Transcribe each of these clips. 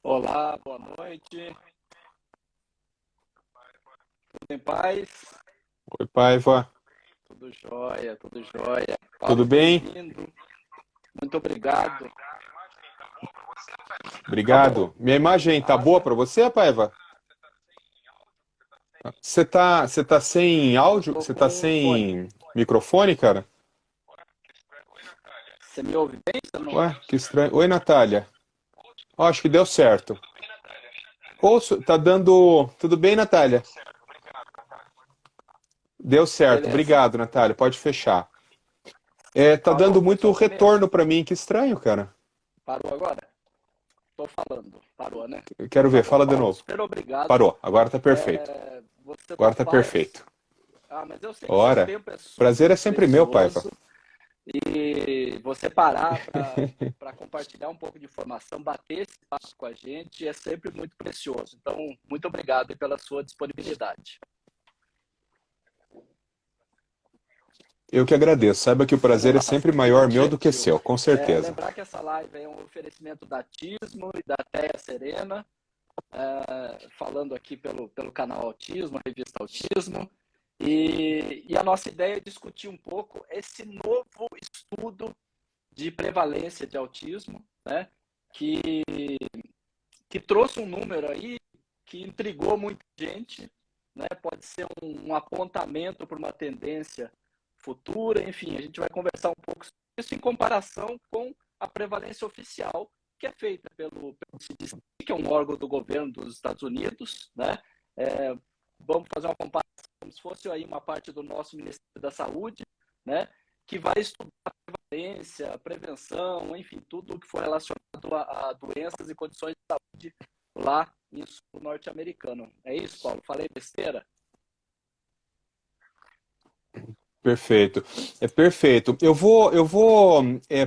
Olá, boa noite. Tudo em paz? Oi, Paiva. Tudo jóia, tudo jóia. Tudo Paulo, bem? bem-vindo. Muito obrigado. Tá bom. Obrigado. Minha imagem tá Ah, boa para você, Paiva? Você tá sem eu áudio? tô Você tá com um fone. sem microfone, cara? Você me ouve bem? Você não... Ué, que estranho. Oi, Natália. Ó, acho que deu certo. Ouço, tá dando. Tudo bem, Natália? Deu certo. Beleza. Obrigado, Natália. Pode fechar. É, tá Parou? dando Foi muito só o começo? retorno para mim. Que estranho, cara. Parou agora? Tô falando. Parou, né? Eu Então quero tá ver. bom. Fala de Paulo, novo. super obrigado. Parou. Agora tá perfeito. Você Agora tá tá paz. perfeito. Mas eu sei que seu Ora. tempo é Prazer é super sempre meu, Paiva. precioso. E você parar para compartilhar um pouco de informação, bater esse papo com a gente é sempre muito precioso. Então, muito obrigado aí pela sua disponibilidade. Eu que agradeço. Saiba que o Vamos prazer é lá, sempre seguindo o maior meu do que objetivo. seu, com certeza. Lembrar que essa live é um oferecimento da Tismo e da Teia Serena, falando aqui pelo canal Autismo, a revista Autismo. E a nossa ideia é discutir um pouco esse novo estudo de prevalência de autismo, né? Que, que trouxe um número aí que intrigou muita gente, né? Pode ser um apontamento para uma tendência futura, enfim, a gente vai conversar um pouco sobre isso em comparação com a prevalência oficial que é feita pelo CDC, que é um órgão do governo dos Estados Unidos, né? Vamos fazer uma comparação como se fosse aí uma parte do nosso Ministério da Saúde, né? Que vai estudar prevalência, prevenção, enfim, tudo o que for relacionado a doenças e condições de saúde lá em sul norte-americano. É isso, Paulo? Falei besteira? Perfeito. É perfeito. Eu vou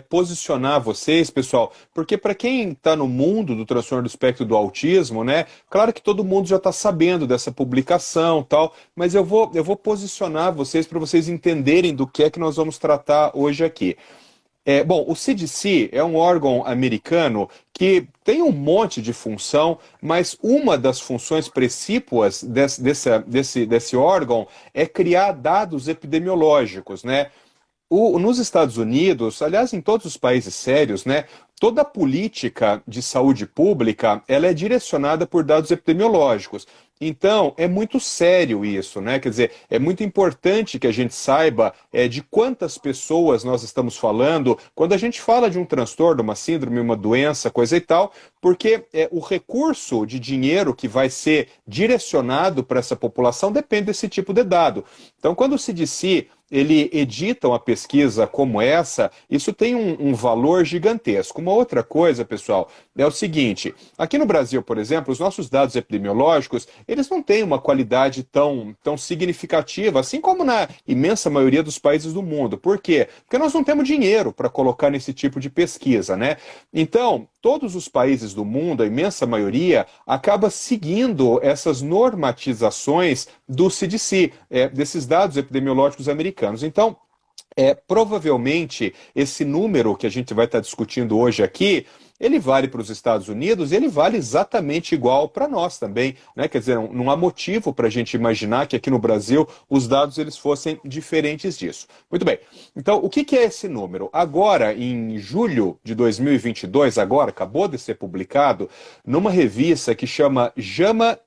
posicionar vocês, pessoal, porque para quem está no mundo do transtorno do espectro do autismo, né? Claro que todo mundo já está sabendo dessa publicação, tal, mas eu vou posicionar vocês para vocês entenderem do que é que nós vamos tratar hoje aqui. Bom, o CDC é um órgão americano que tem um monte de função, mas uma das funções precípuas desse órgão é criar dados epidemiológicos, né? Nos Estados Unidos, aliás, em todos os países sérios, né, toda a política de saúde pública ela é direcionada por dados epidemiológicos. Então, é muito sério isso, né? Quer dizer, é muito importante que a gente saiba de quantas pessoas nós estamos falando quando a gente fala de um transtorno, uma síndrome, uma doença, coisa e tal, porque o recurso de dinheiro que vai ser direcionado para essa população depende desse tipo de dado. Então, quando o CDC ele edita uma pesquisa como essa, isso tem um valor gigantesco. Uma outra coisa, pessoal, é o seguinte: aqui no Brasil, por exemplo, os nossos dados epidemiológicos, eles não têm uma qualidade tão significativa, assim como na imensa maioria dos países do mundo. Por quê? Porque nós não temos dinheiro para colocar nesse tipo de pesquisa, né? Então, todos os países do mundo, a imensa maioria, acaba seguindo essas normatizações do CDC, desses dados epidemiológicos americanos. Então, provavelmente esse número que a gente vai estar discutindo hoje aqui, ele vale para os Estados Unidos e ele vale exatamente igual para nós também, né? Quer dizer, não há motivo para a gente imaginar que aqui no Brasil os dados eles fossem diferentes disso. Muito bem. Então, o que é esse número? Agora, em julho de 2022, agora acabou de ser publicado numa revista que chama JAMA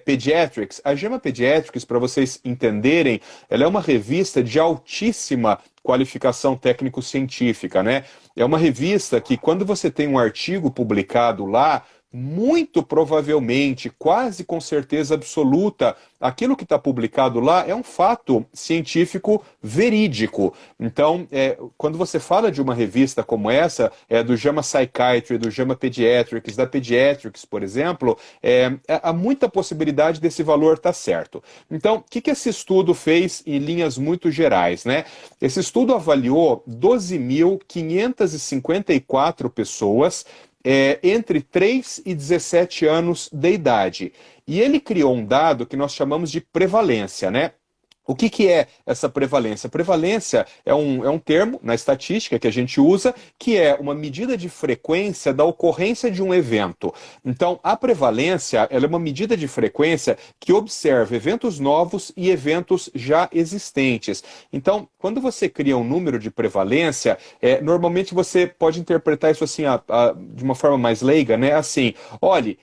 Pediatrics. A JAMA Pediatrics, para vocês entenderem, ela é uma revista de altíssima qualificação técnico-científica, né? É uma revista que, quando você tem um artigo publicado lá, muito provavelmente, quase com certeza absoluta, aquilo que está publicado lá é um fato científico verídico. Então, quando você fala de uma revista como essa, do JAMA Psychiatry, do JAMA Pediatrics, da Pediatrics, por exemplo, há muita possibilidade desse valor estar certo. Então, o que esse estudo fez em linhas muito gerais, né? Esse estudo avaliou 12.554 pessoas entre 3 e 17 anos de idade. E ele criou um dado que nós chamamos de prevalência, né? O que, que é essa prevalência? Prevalência é um termo na estatística que a gente usa, que é uma medida de frequência da ocorrência de um evento. Então, a prevalência ela é uma medida de frequência que observa eventos novos e eventos já existentes. Então, quando você cria um número de prevalência, normalmente você pode interpretar isso assim de uma forma mais leiga, né? Assim, olhe,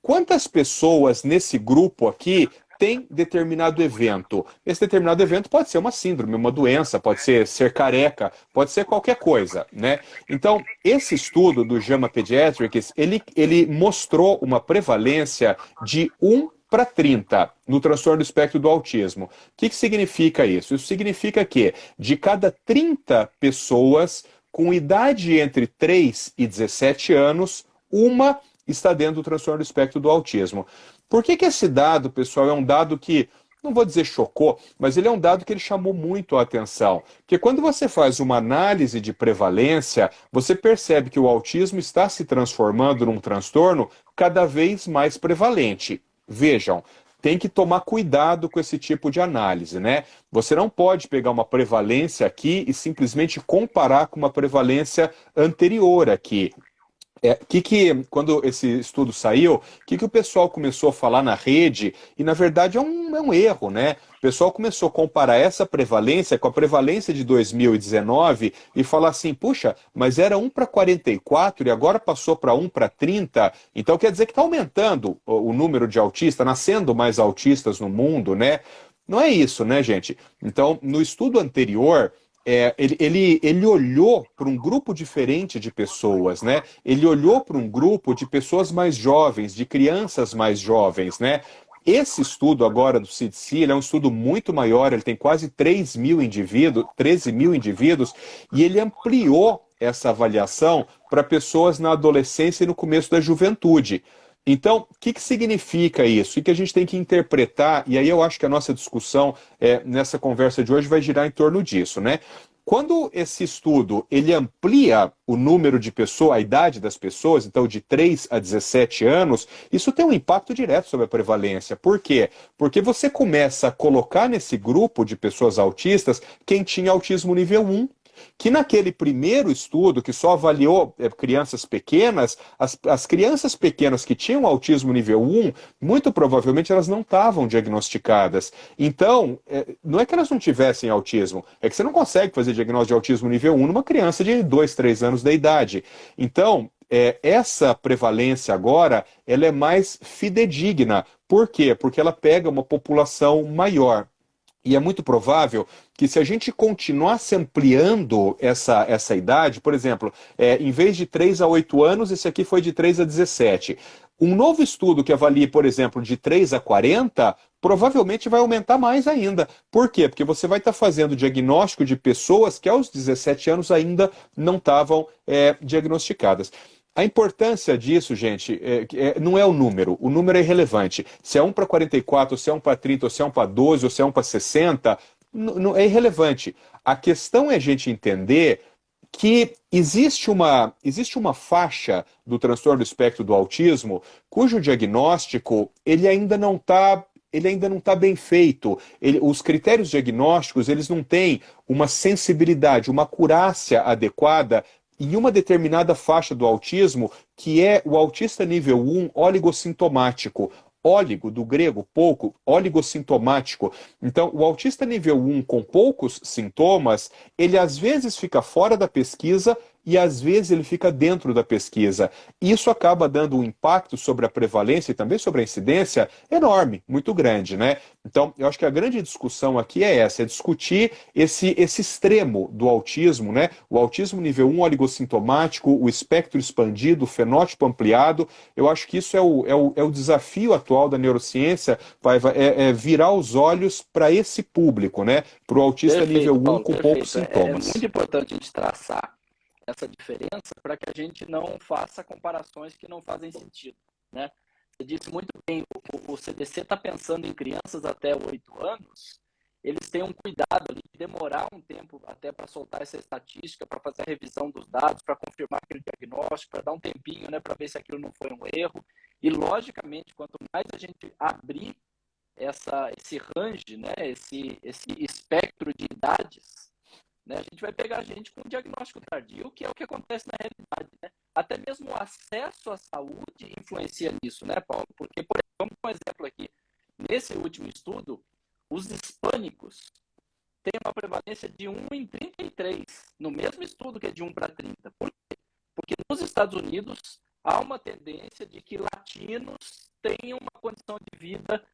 quantas pessoas nesse grupo aqui tem determinado evento. Esse determinado evento pode ser uma síndrome, uma doença, pode ser careca, pode ser qualquer coisa, né? Então, esse estudo do JAMA Pediatrics, ele mostrou uma prevalência de 1 para 30 no transtorno do espectro do autismo. O que significa isso? Isso significa que de cada 30 pessoas com idade entre 3 e 17 anos, uma está dentro do transtorno do espectro do autismo. Por que esse dado, pessoal, é um dado que, não vou dizer chocou, mas ele é um dado que ele chamou muito a atenção? Porque quando você faz uma análise de prevalência, você percebe que o autismo está se transformando num transtorno cada vez mais prevalente. Vejam, tem que tomar cuidado com esse tipo de análise, né? Você não pode pegar uma prevalência aqui e simplesmente comparar com uma prevalência anterior aqui. Quando esse estudo saiu, o que o pessoal começou a falar na rede, e na verdade é um erro, né? O pessoal começou a comparar essa prevalência com a prevalência de 2019 e falar assim, puxa, mas era 1 para 44 e agora passou para 1 para 30, então quer dizer que está aumentando o número de autistas, nascendo mais autistas no mundo, né? Não é isso, né, gente? Então, no estudo anterior, ele olhou para um grupo diferente de pessoas, né? Ele olhou para um grupo de pessoas mais jovens, de crianças mais jovens, né? Esse estudo agora do CDC, ele é um estudo muito maior, ele tem quase 3 mil indivíduos, 13 mil indivíduos, e ele ampliou essa avaliação para pessoas na adolescência e no começo da juventude. Então, o que significa isso? O que a gente tem que interpretar, e aí eu acho que a nossa discussão nessa conversa de hoje vai girar em torno disso, né? Quando esse estudo ele amplia o número de pessoas, a idade das pessoas, então de 3 a 17 anos, isso tem um impacto direto sobre a prevalência. Por quê? Porque você começa a colocar nesse grupo de pessoas autistas quem tinha autismo nível 1, que naquele primeiro estudo, que só avaliou crianças pequenas, as crianças pequenas que tinham autismo nível 1, muito provavelmente elas não estavam diagnosticadas. Então, não é que elas não tivessem autismo, é que você não consegue fazer diagnóstico de autismo nível 1 numa criança de 2, 3 anos de idade. Então, essa prevalência agora, ela é mais fidedigna. Por quê? Porque ela pega uma população maior. E é muito provável que se a gente continuasse ampliando essa idade, por exemplo, em vez de 3 a 8 anos, esse aqui foi de 3 a 17. Um novo estudo que avalie, por exemplo, de 3 a 40, provavelmente vai aumentar mais ainda. Por quê? Porque você vai estar fazendo diagnóstico de pessoas que aos 17 anos ainda não estavam diagnosticadas. A importância disso, gente, não é o número é irrelevante. Se é 1 para 44, se é 1 para 30, ou se é 1 para 12, ou se é 1 para 60, não é irrelevante. A questão é a gente entender que existe uma faixa do transtorno do espectro do autismo cujo diagnóstico ele ainda não está bem feito. Os critérios diagnósticos eles não têm uma sensibilidade, uma acurácia adequada em uma determinada faixa do autismo, que é o autista nível 1 oligossintomático. Óligo, do grego, pouco, oligossintomático. Então, o autista nível 1 com poucos sintomas, ele às vezes fica fora da pesquisa e às vezes ele fica dentro da pesquisa. Isso acaba dando um impacto sobre a prevalência e também sobre a incidência enorme, muito grande, né? Então, eu acho que a grande discussão aqui é essa, é discutir esse extremo do autismo, né? O autismo nível 1 oligossintomático, o espectro expandido, o fenótipo ampliado. Eu acho que isso é o desafio atual da neurociência, virar os olhos para esse público, né? Para o autista Perfeito, nível 1 Paulo, com poucos perfeito. É sintomas. muito importante a gente traçar essa diferença para que a gente não faça comparações que não fazem sentido, né? Você disse muito bem, o CDC está pensando em crianças até 8 anos, eles têm um cuidado ali de demorar um tempo até para soltar essa estatística, para fazer a revisão dos dados, para confirmar aquele diagnóstico, para dar um tempinho, né, para ver se aquilo não foi um erro. E, logicamente, quanto mais a gente abrir esse range, né, esse espectro de idades, né, a gente vai pegar a gente com diagnóstico tardio, que é o que acontece na realidade, né? Até mesmo o acesso à saúde influencia nisso, né, Paulo? Porque, por exemplo, vamos dar um exemplo aqui. Nesse último estudo, os hispânicos têm uma prevalência de 1 em 33, no mesmo estudo que é de 1 para 30. Por quê? Porque nos Estados Unidos há uma tendência de que latinos tenham uma condição de vida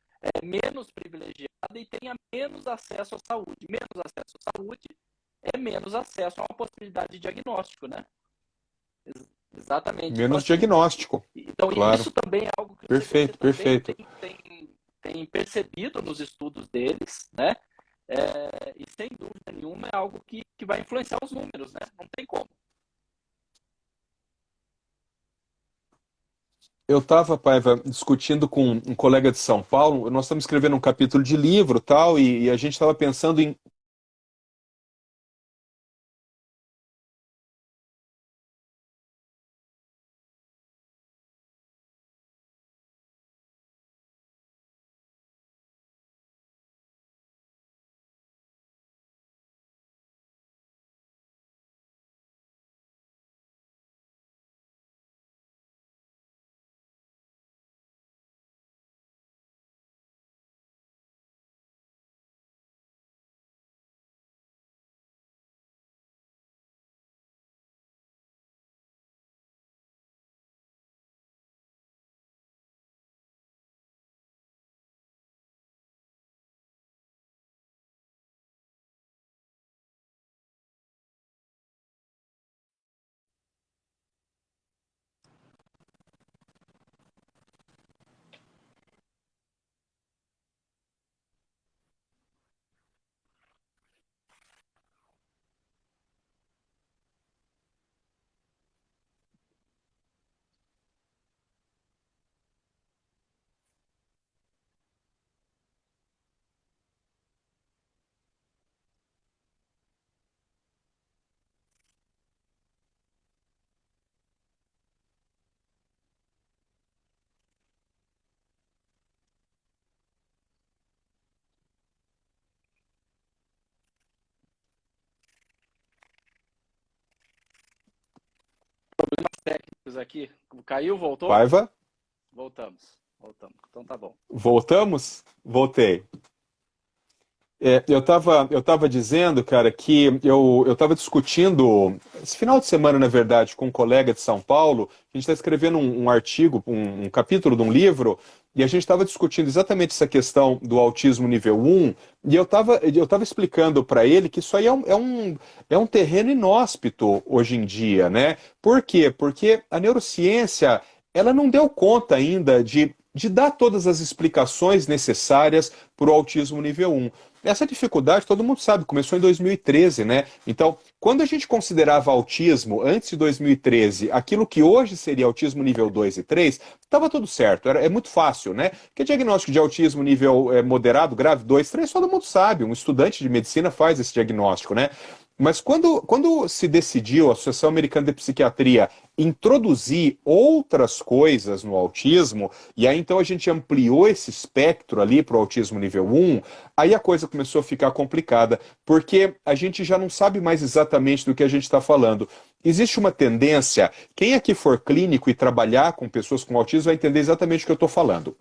menos privilegiada e tenha menos acesso à saúde. Menos acesso à saúde é menos acesso a uma possibilidade de diagnóstico, né? Exatamente. Então, Menos assim, diagnóstico. então Claro. isso também é algo que o CDC Perfeito, também perfeito. tem percebido nos estudos deles, né? E sem dúvida nenhuma é algo que vai influenciar os números, né? Não tem como. Eu estava, Paiva, discutindo com um colega de São Paulo, nós estamos escrevendo um capítulo de livro tal, e a gente estava pensando em Problemas técnicos aqui. Caiu, voltou? Paiva. Voltamos. Voltamos. Então tá bom. Voltamos? Voltei. Eu tava dizendo, cara, que eu tava discutindo esse final de semana, na verdade, com um colega de São Paulo. A gente está escrevendo um artigo, um capítulo de um livro, e a gente estava discutindo exatamente essa questão do autismo nível 1, e eu tava explicando para ele que isso aí é um terreno inóspito hoje em dia, né? Por quê? Porque a neurociência, ela não deu conta ainda de dar todas as explicações necessárias para o autismo nível 1. Essa dificuldade, todo mundo sabe, começou em 2013, né? Então, quando a gente considerava autismo antes de 2013, aquilo que hoje seria autismo nível 2 e 3, estava tudo certo, é muito fácil, né? Porque diagnóstico de autismo nível moderado, grave, 2, 3, todo mundo sabe, um estudante de medicina faz esse diagnóstico, né? Mas quando se decidiu, a Associação Americana de Psiquiatria, introduzir outras coisas no autismo, e aí então a gente ampliou esse espectro ali para o autismo nível 1, aí a coisa começou a ficar complicada, porque a gente já não sabe mais exatamente do que a gente está falando. Existe uma tendência, quem aqui for clínico e trabalhar com pessoas com autismo vai entender exatamente o que eu estou falando.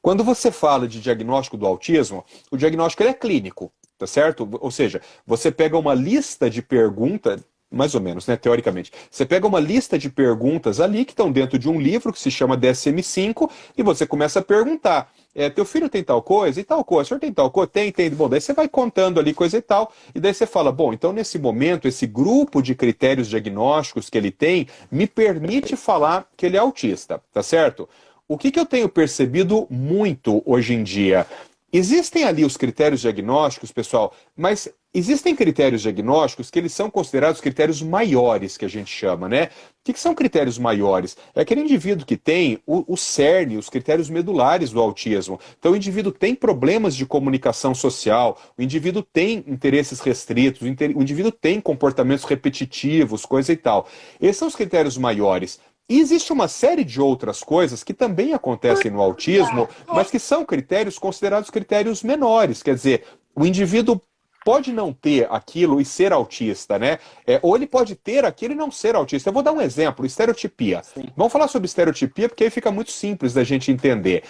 Quando você fala de diagnóstico do autismo, o diagnóstico ele é clínico, tá certo? Ou seja, você pega uma lista de perguntas, mais ou menos, né, teoricamente. Você pega uma lista de perguntas ali que estão dentro de um livro que se chama DSM-5 e você começa a perguntar. Teu filho tem tal coisa e tal coisa, o senhor tem tal coisa? Tem. Bom, daí você vai contando ali coisa e tal, e daí você fala, bom, então nesse momento, esse grupo de critérios diagnósticos que ele tem me permite falar que ele é autista, tá certo? O que eu tenho percebido muito hoje em dia? Existem ali os critérios diagnósticos, pessoal, mas existem critérios diagnósticos que eles são considerados critérios maiores, que a gente chama, né? O que são critérios maiores? É aquele indivíduo que tem o cerne, os critérios medulares do autismo. Então, o indivíduo tem problemas de comunicação social, o indivíduo tem interesses restritos, o indivíduo tem comportamentos repetitivos, coisa e tal. Esses são os critérios maiores. E existe uma série de outras coisas que também acontecem no autismo, mas que são critérios considerados critérios menores. Quer dizer, o indivíduo pode não ter aquilo e ser autista, né? Ou ele pode ter aquilo e não ser autista. Eu vou dar um exemplo, estereotipia. Sim. Vamos falar sobre estereotipia, porque aí fica muito simples da gente entender.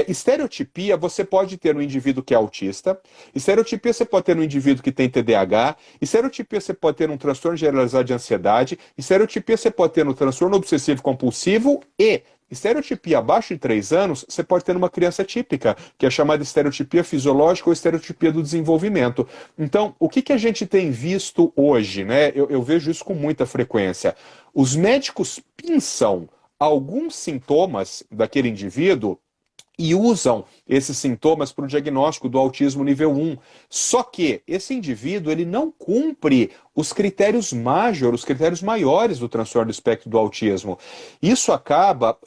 Estereotipia, você pode ter no indivíduo que é autista, estereotipia você pode ter no indivíduo que tem TDAH, estereotipia você pode ter um transtorno generalizado de ansiedade, estereotipia você pode ter no transtorno obsessivo compulsivo e estereotipia abaixo de 3 anos, você pode ter numa criança típica, que é chamada estereotipia fisiológica ou estereotipia do desenvolvimento. Então, o que, que a gente tem visto hoje, né? Eu vejo isso com muita frequência. Os médicos pinçam alguns sintomas daquele indivíduo e usam esses sintomas para o diagnóstico do autismo nível 1. Só que esse indivíduo ele não cumpre os critérios major, os critérios maiores do transtorno do espectro do autismo. Isso acaba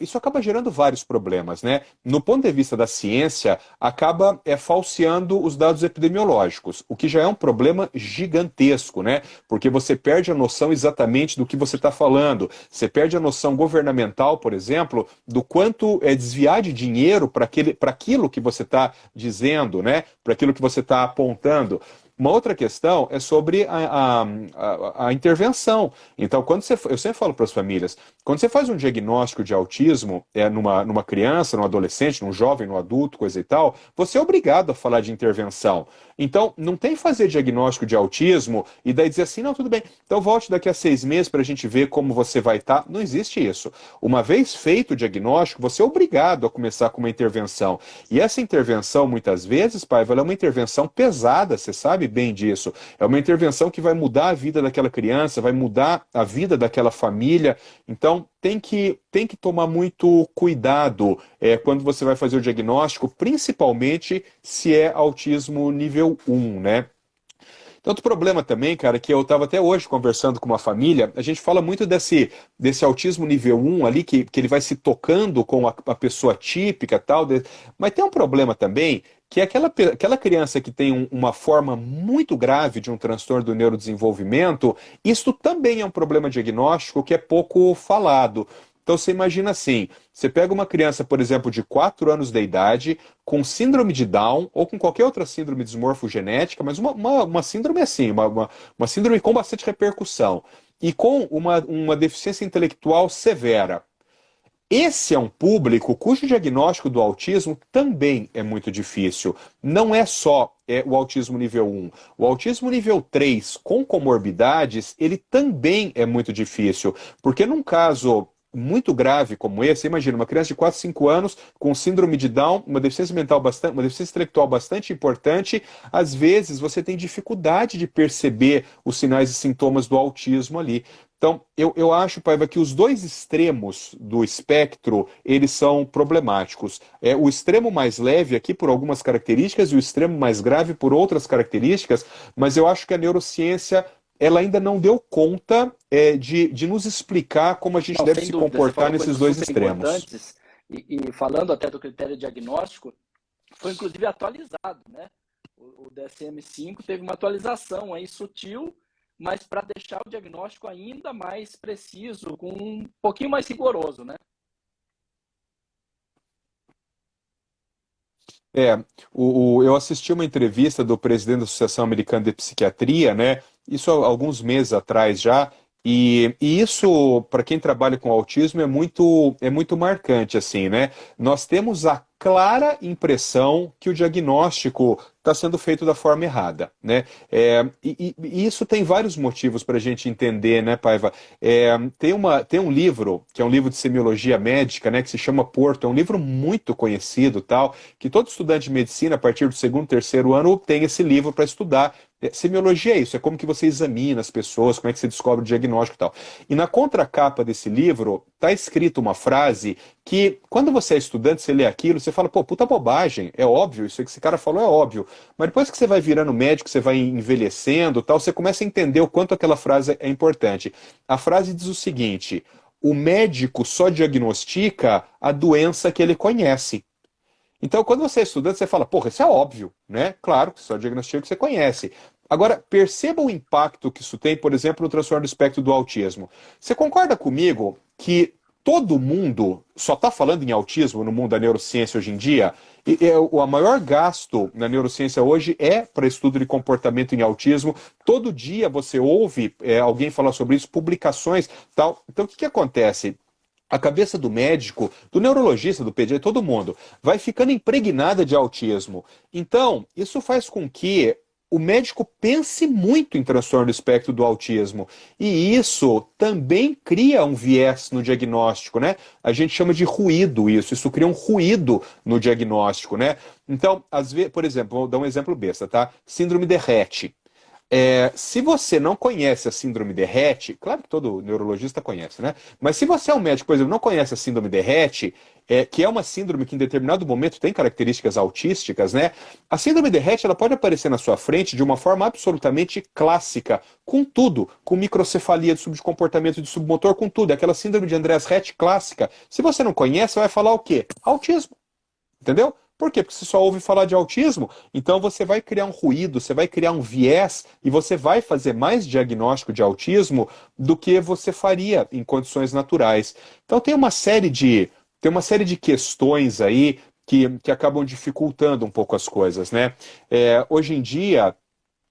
gerando vários problemas, né? No ponto de vista da ciência, acaba falseando os dados epidemiológicos, o que já é um problema gigantesco, né? Porque você perde a noção exatamente do que você está falando. Você perde a noção governamental, por exemplo, do quanto é desviar de dinheiro para aquilo que você está dizendo, né? Para aquilo que você está apontando. Uma outra questão é sobre a intervenção. Então, eu sempre falo para as famílias, quando você faz um diagnóstico de autismo numa criança, num adolescente, num jovem, num adulto, coisa e tal, você é obrigado a falar de intervenção. Então, não tem fazer diagnóstico de autismo e daí dizer assim, não, tudo bem, então volte daqui a 6 meses para a gente ver como você vai estar. Não existe isso. Uma vez feito o diagnóstico, você é obrigado a começar com uma intervenção. E essa intervenção, muitas vezes, Paiva, ela é uma intervenção pesada, você sabe bem disso. É uma intervenção que vai mudar a vida daquela criança, vai mudar a vida daquela família. Então, tem que tomar muito cuidado quando você vai fazer o diagnóstico, principalmente se é autismo nível 1, né? Então, outro problema também, cara, que eu estava até hoje conversando com uma família, a gente fala muito desse autismo nível 1 ali, que ele vai se tocando com a pessoa típica e tal, mas tem um problema também, que é aquela criança que tem uma forma muito grave de um transtorno do neurodesenvolvimento, isso também é um problema diagnóstico que é pouco falado. Então você imagina assim, você pega uma criança, por exemplo, de 4 anos de idade, com síndrome de Down, ou com qualquer outra síndrome dismorfogenética, mas uma síndrome assim, uma síndrome com bastante repercussão, e com uma deficiência intelectual severa. Esse é um público cujo diagnóstico do autismo também é muito difícil. Não é só o autismo nível 1. O autismo nível 3 com comorbidades, ele também é muito difícil. Porque num caso muito grave como esse, imagina uma criança de 4, 5 anos com síndrome de Down, uma deficiência uma deficiência intelectual bastante importante, às vezes você tem dificuldade de perceber os sinais e sintomas do autismo ali. Então, eu acho, Paiva, que os dois extremos do espectro, eles são problemáticos. O extremo mais leve aqui por algumas características e o extremo mais grave por outras características, mas eu acho que a neurociência ela ainda não deu conta de nos explicar como a gente deve se comportar nesses dois extremos. E falando até do critério diagnóstico, foi inclusive atualizado, né? O DSM-5 teve uma atualização aí sutil, mas para deixar o diagnóstico ainda mais preciso, com um pouquinho mais rigoroso, né? Eu assisti uma entrevista do presidente da Associação Americana de Psiquiatria, né? Isso há alguns meses atrás já, e isso, para quem trabalha com autismo, é muito marcante, assim, né? Nós temos a clara impressão que o diagnóstico está sendo feito da forma errada, né? E isso tem vários motivos para a gente entender, né, Paiva? Tem um livro, que é um livro de semiologia médica, né, que se chama Porto, é um livro muito conhecido, tal, que todo estudante de medicina, a partir do segundo, terceiro ano, tem esse livro para estudar. Semiologia é isso, é como que você examina as pessoas, como é que você descobre o diagnóstico e tal. E na contracapa desse livro está escrito uma frase que, quando você é estudante, você lê aquilo, você fala, pô, puta bobagem, é óbvio, isso que esse cara falou é óbvio. Mas depois que você vai virando médico, você vai envelhecendo, tal, você começa a entender o quanto aquela frase é importante. A frase diz o seguinte: o médico só diagnostica a doença que ele conhece. Então, quando você é estudante, você fala, porra, isso é óbvio, né? Claro, que só diagnostica o que você conhece. Agora, perceba o impacto que isso tem, por exemplo, no transtorno do espectro do autismo. Você concorda comigo que todo mundo só está falando em autismo no mundo da neurociência hoje em dia. E o maior gasto na neurociência hoje é para estudo de comportamento em autismo. Todo dia você ouve alguém falar sobre isso, publicações, tal. Então, o que acontece? A cabeça do médico, do neurologista, do pediatra, todo mundo, vai ficando impregnada de autismo. Então, isso faz com que o médico pense muito em transtorno do espectro do autismo. E isso também cria um viés no diagnóstico, né? A gente chama de ruído isso. Isso cria um ruído no diagnóstico, né? Então, às vezes, por exemplo, vou dar um exemplo besta, tá? Síndrome de Rett. Se você não conhece a síndrome de Rett, claro que todo neurologista conhece, né? Mas se você é um médico, por exemplo, não conhece a síndrome de Rett, que é uma síndrome que em determinado momento tem características autísticas, né? A síndrome de Rett ela pode aparecer na sua frente de uma forma absolutamente clássica, com tudo, com microcefalia de subcomportamento de submotor, com tudo. É aquela síndrome de Andreas Rett clássica. Se você não conhece, você vai falar o quê? Autismo. Entendeu? Por quê? Porque você só ouve falar de autismo, então você vai criar um ruído, você vai criar um viés e você vai fazer mais diagnóstico de autismo do que você faria em condições naturais. Então tem uma série de questões aí que acabam dificultando um pouco as coisas, né? Hoje em dia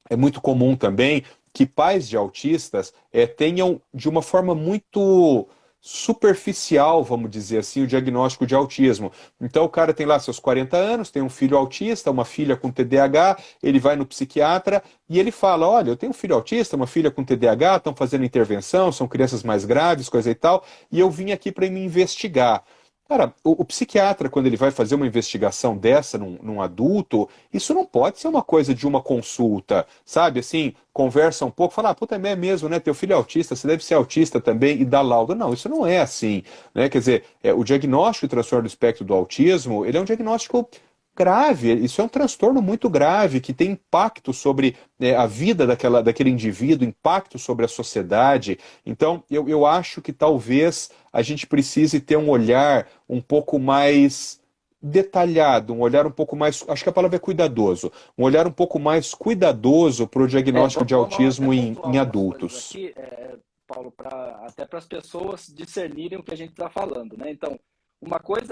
é muito comum também que pais de autistas tenham de uma forma muito superficial, vamos dizer assim, o diagnóstico de autismo. Então o cara tem lá seus 40 anos, tem um filho autista, uma filha com TDAH, ele vai no psiquiatra e ele fala, olha, eu tenho um filho autista, uma filha com TDAH, estão fazendo intervenção, são crianças mais graves, coisa e tal, e eu vim aqui para me investigar. Cara, o psiquiatra, quando ele vai fazer uma investigação dessa num adulto, isso não pode ser uma coisa de uma consulta, sabe? Assim, conversa um pouco, fala, puta, é mesmo, né? Teu filho é autista, você deve ser autista também, e dá laudo. Não, isso não é assim, né? Quer dizer, o diagnóstico de transtorno do espectro do autismo, ele é um diagnóstico grave, isso é um transtorno muito grave, que tem impacto sobre a vida daquele indivíduo, impacto sobre a sociedade. Então, eu acho que talvez a gente precise ter um olhar um pouco mais detalhado, um olhar um pouco mais, acho que a palavra é cuidadoso, um olhar um pouco mais cuidadoso para o diagnóstico de Vamos autismo até em pontuar umas coisas adultos. aqui, Paulo, até para as pessoas discernirem o que a gente está falando, né? Então, uma coisa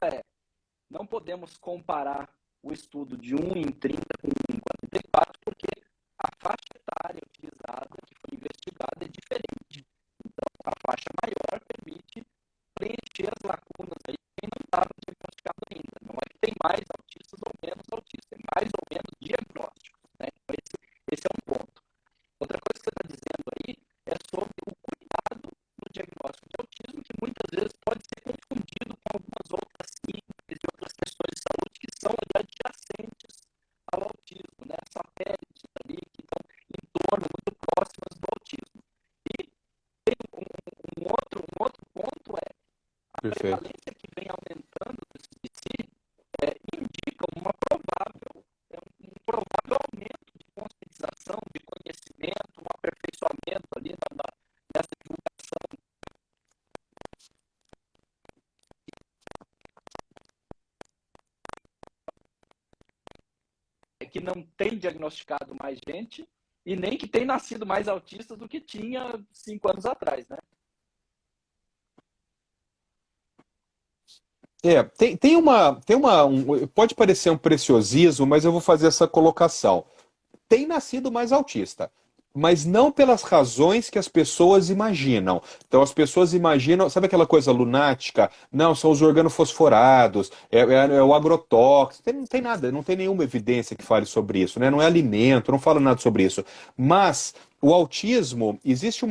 não podemos comparar o estudo de 1 em 30 com 1 em 44, porque a faixa etária utilizada, que foi investigada, é diferente. Então, a faixa maior permite preencher as lacunas aí de quem não estava diagnosticado ainda. Não é que tem mais autistas ou menos autistas, tem mais ou menos diagnósticos, né? Então, esse é um ponto. Outra coisa que você está dizendo aí é sobre o cuidado no diagnóstico de autismo, que muitas vezes pode ser confundido com algumas outras síndromes e outras questões de saúde que são adjacentes ao autismo, né? Satélites ali que estão em torno, muito próximas do autismo. E tem um outro ponto a Perfeito. prevalência que vem aumentando desse DC indica um provável aumento de conscientização, de conhecimento, um aperfeiçoamento ali nessa divulgação. Que não tem diagnosticado mais gente e nem que tem nascido mais autistas do que tinha 5 anos atrás, né? Pode parecer um preciosismo, mas eu vou fazer essa colocação. Tem nascido mais autista, mas não pelas razões que as pessoas imaginam. Então as pessoas imaginam, sabe aquela coisa lunática? Não, são os organofosforados, é o agrotóxico, não tem nada, não tem nenhuma evidência que fale sobre isso, né? Não é alimento, não fala nada sobre isso. Mas o autismo, existe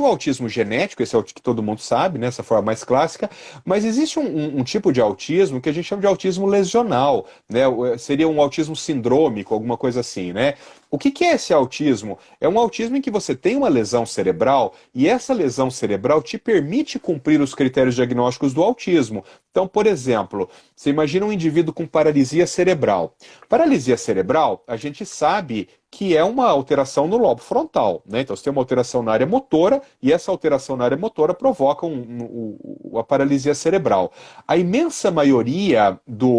o autismo genético, esse é o que todo mundo sabe, né, essa forma mais clássica, mas existe um tipo de autismo que a gente chama de autismo lesional, né? Seria um autismo sindrômico, alguma coisa assim, né? O que é esse autismo? É um autismo em que você tem uma lesão cerebral e essa lesão cerebral te permite cumprir os critérios diagnósticos do autismo. Então, por exemplo, você imagina um indivíduo com paralisia cerebral. Paralisia cerebral, a gente sabe que é uma alteração no lobo frontal, né? Então você tem uma alteração na área motora e essa alteração na área motora provoca a paralisia cerebral. A imensa maioria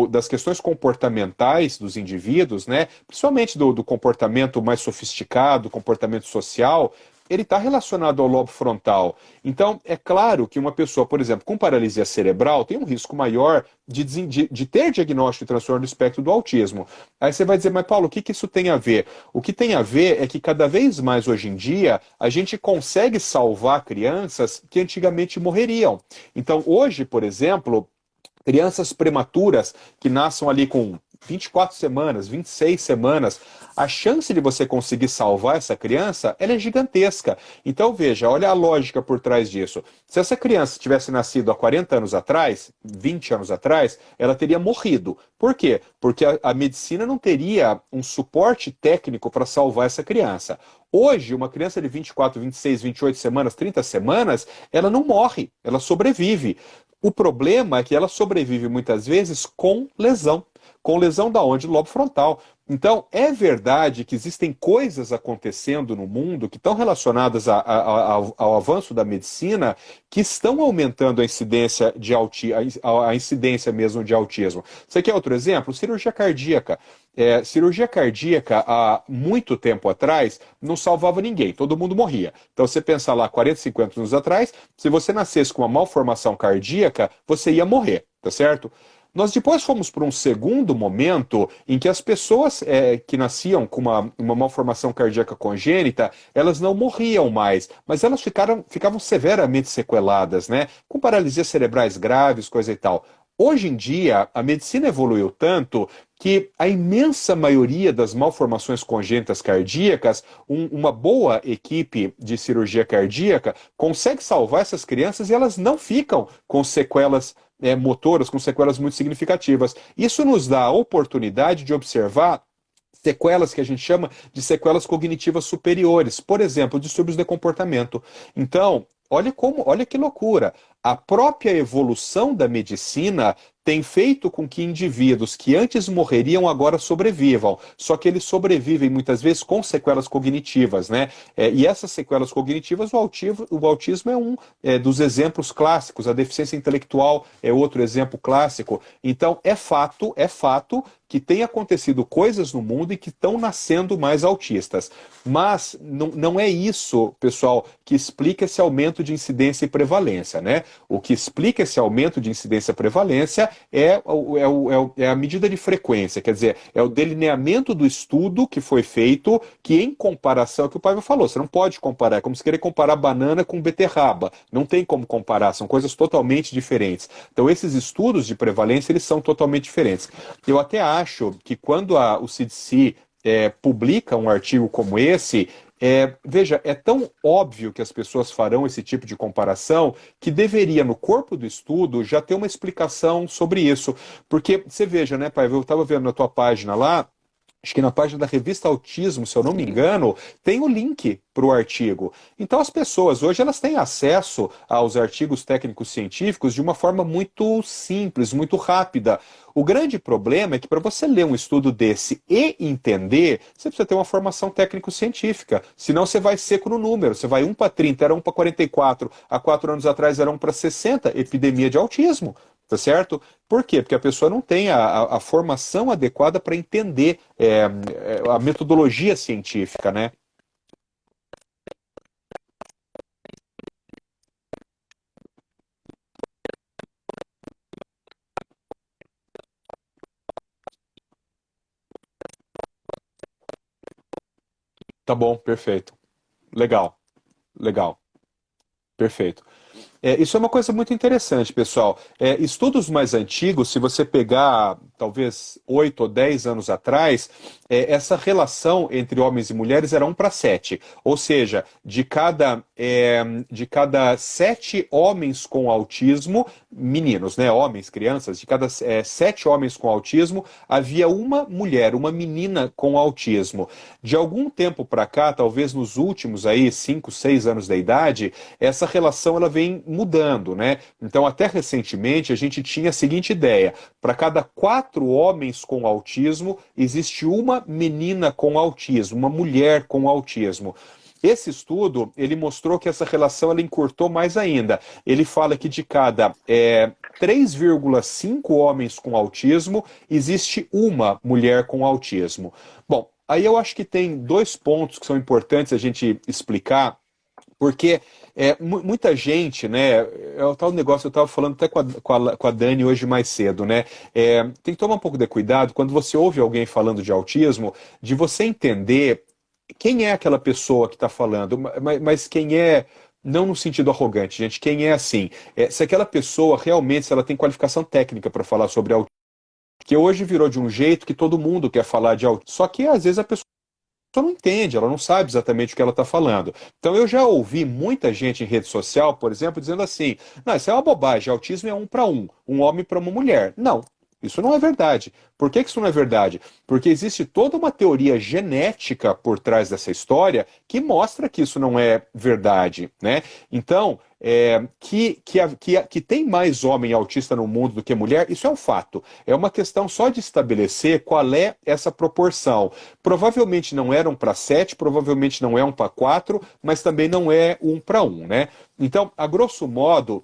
das questões comportamentais dos indivíduos, né? Principalmente do comportamento mais sofisticado, comportamento social, ele está relacionado ao lobo frontal. Então, é claro que uma pessoa, por exemplo, com paralisia cerebral tem um risco maior de ter diagnóstico de transtorno do espectro do autismo. Aí você vai dizer, mas Paulo, o que isso tem a ver? O que tem a ver é que cada vez mais hoje em dia a gente consegue salvar crianças que antigamente morreriam. Então, hoje, por exemplo, crianças prematuras que nasçam ali com 24 semanas, 26 semanas, a chance de você conseguir salvar essa criança, ela é gigantesca. Então veja, olha a lógica por trás disso. Se essa criança tivesse nascido há 40 anos atrás, 20 anos atrás, ela teria morrido. Por quê? Porque a medicina não teria um suporte técnico para salvar essa criança. Hoje, uma criança de 24, 26, 28 semanas, 30 semanas, ela não morre, ela sobrevive. O problema é que ela sobrevive muitas vezes com lesão. Com lesão da onde? Do lobo frontal. Então, é verdade que existem coisas acontecendo no mundo que estão relacionadas ao avanço da medicina que estão aumentando a incidência a incidência mesmo de autismo. Você quer outro exemplo? Cirurgia cardíaca. Cirurgia cardíaca, há muito tempo atrás, não salvava ninguém, todo mundo morria. Então, você pensa lá, 40, 50 anos atrás, se você nascesse com uma malformação cardíaca, você ia morrer, tá certo? Nós depois fomos para um segundo momento em que as pessoas que nasciam com uma malformação cardíaca congênita, elas não morriam mais, mas elas ficavam severamente sequeladas, né? Com paralisias cerebrais graves, coisa e tal. Hoje em dia, a medicina evoluiu tanto que a imensa maioria das malformações congênitas cardíacas, uma boa equipe de cirurgia cardíaca consegue salvar essas crianças e elas não ficam com sequelas motoras, com sequelas muito significativas. Isso nos dá a oportunidade de observar sequelas que a gente chama de sequelas cognitivas superiores, por exemplo, distúrbios de comportamento. Então, olha que loucura. A própria evolução da medicina tem feito com que indivíduos que antes morreriam agora sobrevivam. Só que eles sobrevivem muitas vezes com sequelas cognitivas, né? E essas sequelas cognitivas, o autismo é um dos exemplos clássicos. A deficiência intelectual é outro exemplo clássico. Então, é fato que tem acontecido coisas no mundo e que estão nascendo mais autistas. Mas não é isso, pessoal, que explica esse aumento de incidência e prevalência, né? O que explica esse aumento de incidência e prevalência é a medida de frequência, quer dizer, é o delineamento do estudo que foi feito, que em comparação, é o que o Paiva falou, você não pode comparar, é como se querer comparar banana com beterraba, não tem como comparar, são coisas totalmente diferentes. Então esses estudos de prevalência, eles são totalmente diferentes. Eu até acho que quando o CDC publica um artigo como esse, veja, é tão óbvio que as pessoas farão esse tipo de comparação que deveria, no corpo do estudo, já ter uma explicação sobre isso. Porque, você veja, né, Pai, eu estava vendo na tua página lá, acho que na página da revista Autismo, se eu não me engano, tem o link para o artigo. Então as pessoas hoje elas têm acesso aos artigos técnicos científicos de uma forma muito simples, muito rápida. O grande problema é que para você ler um estudo desse e entender, você precisa ter uma formação técnico-científica. Senão você vai seco no número. Você vai 1 para 30, era 1 para 44. Há 4 anos atrás era 1 para 60, epidemia de autismo. Tá certo? Por quê? Porque a pessoa não tem a formação adequada para entender a metodologia científica, né? Tá bom, perfeito. Legal, legal, perfeito. Isso é uma coisa muito interessante, pessoal. Estudos mais antigos, se você pegar talvez 8 ou 10 anos atrás, essa relação entre homens e mulheres era 1 para 7. Ou seja, de cada 7 homens com autismo, meninos, né, homens, crianças, de cada 7 homens com autismo, havia uma mulher, uma menina com autismo. De algum tempo para cá, talvez nos últimos aí 5, 6 anos da idade, essa relação ela vem mudando, né? Então, até recentemente, a gente tinha a seguinte ideia: para cada 4 homens com autismo, existe uma menina com autismo, uma mulher com autismo. Esse estudo, ele mostrou que essa relação ela encurtou mais ainda. Ele fala que de cada 3,5 homens com autismo, existe uma mulher com autismo. Bom, aí eu acho que tem 2 pontos que são importantes a gente explicar Porque muita gente, né? É o tal negócio, eu estava falando até com a Dani hoje mais cedo, né? Tem que tomar um pouco de cuidado quando você ouve alguém falando de autismo, de você entender quem é aquela pessoa que está falando, mas quem é. Não no sentido arrogante, gente. Quem é assim? Se aquela pessoa realmente, se ela tem qualificação técnica para falar sobre autismo, que hoje virou de um jeito que todo mundo quer falar de autismo. Só que às vezes a pessoa não entende, ela não sabe exatamente o que ela está falando. Então eu já ouvi muita gente em rede social, por exemplo, dizendo assim: não, isso é uma bobagem, autismo é um homem para uma mulher. Não. Isso não é verdade. Por que isso não é verdade? Porque existe toda uma teoria genética por trás dessa história que mostra que isso não é verdade, né? Então, que tem mais homem autista no mundo do que mulher, isso é um fato. É uma questão só de estabelecer qual é essa proporção. Provavelmente não era 1:7, provavelmente não é 1:4, mas também não é 1:1, né? Então, a grosso modo,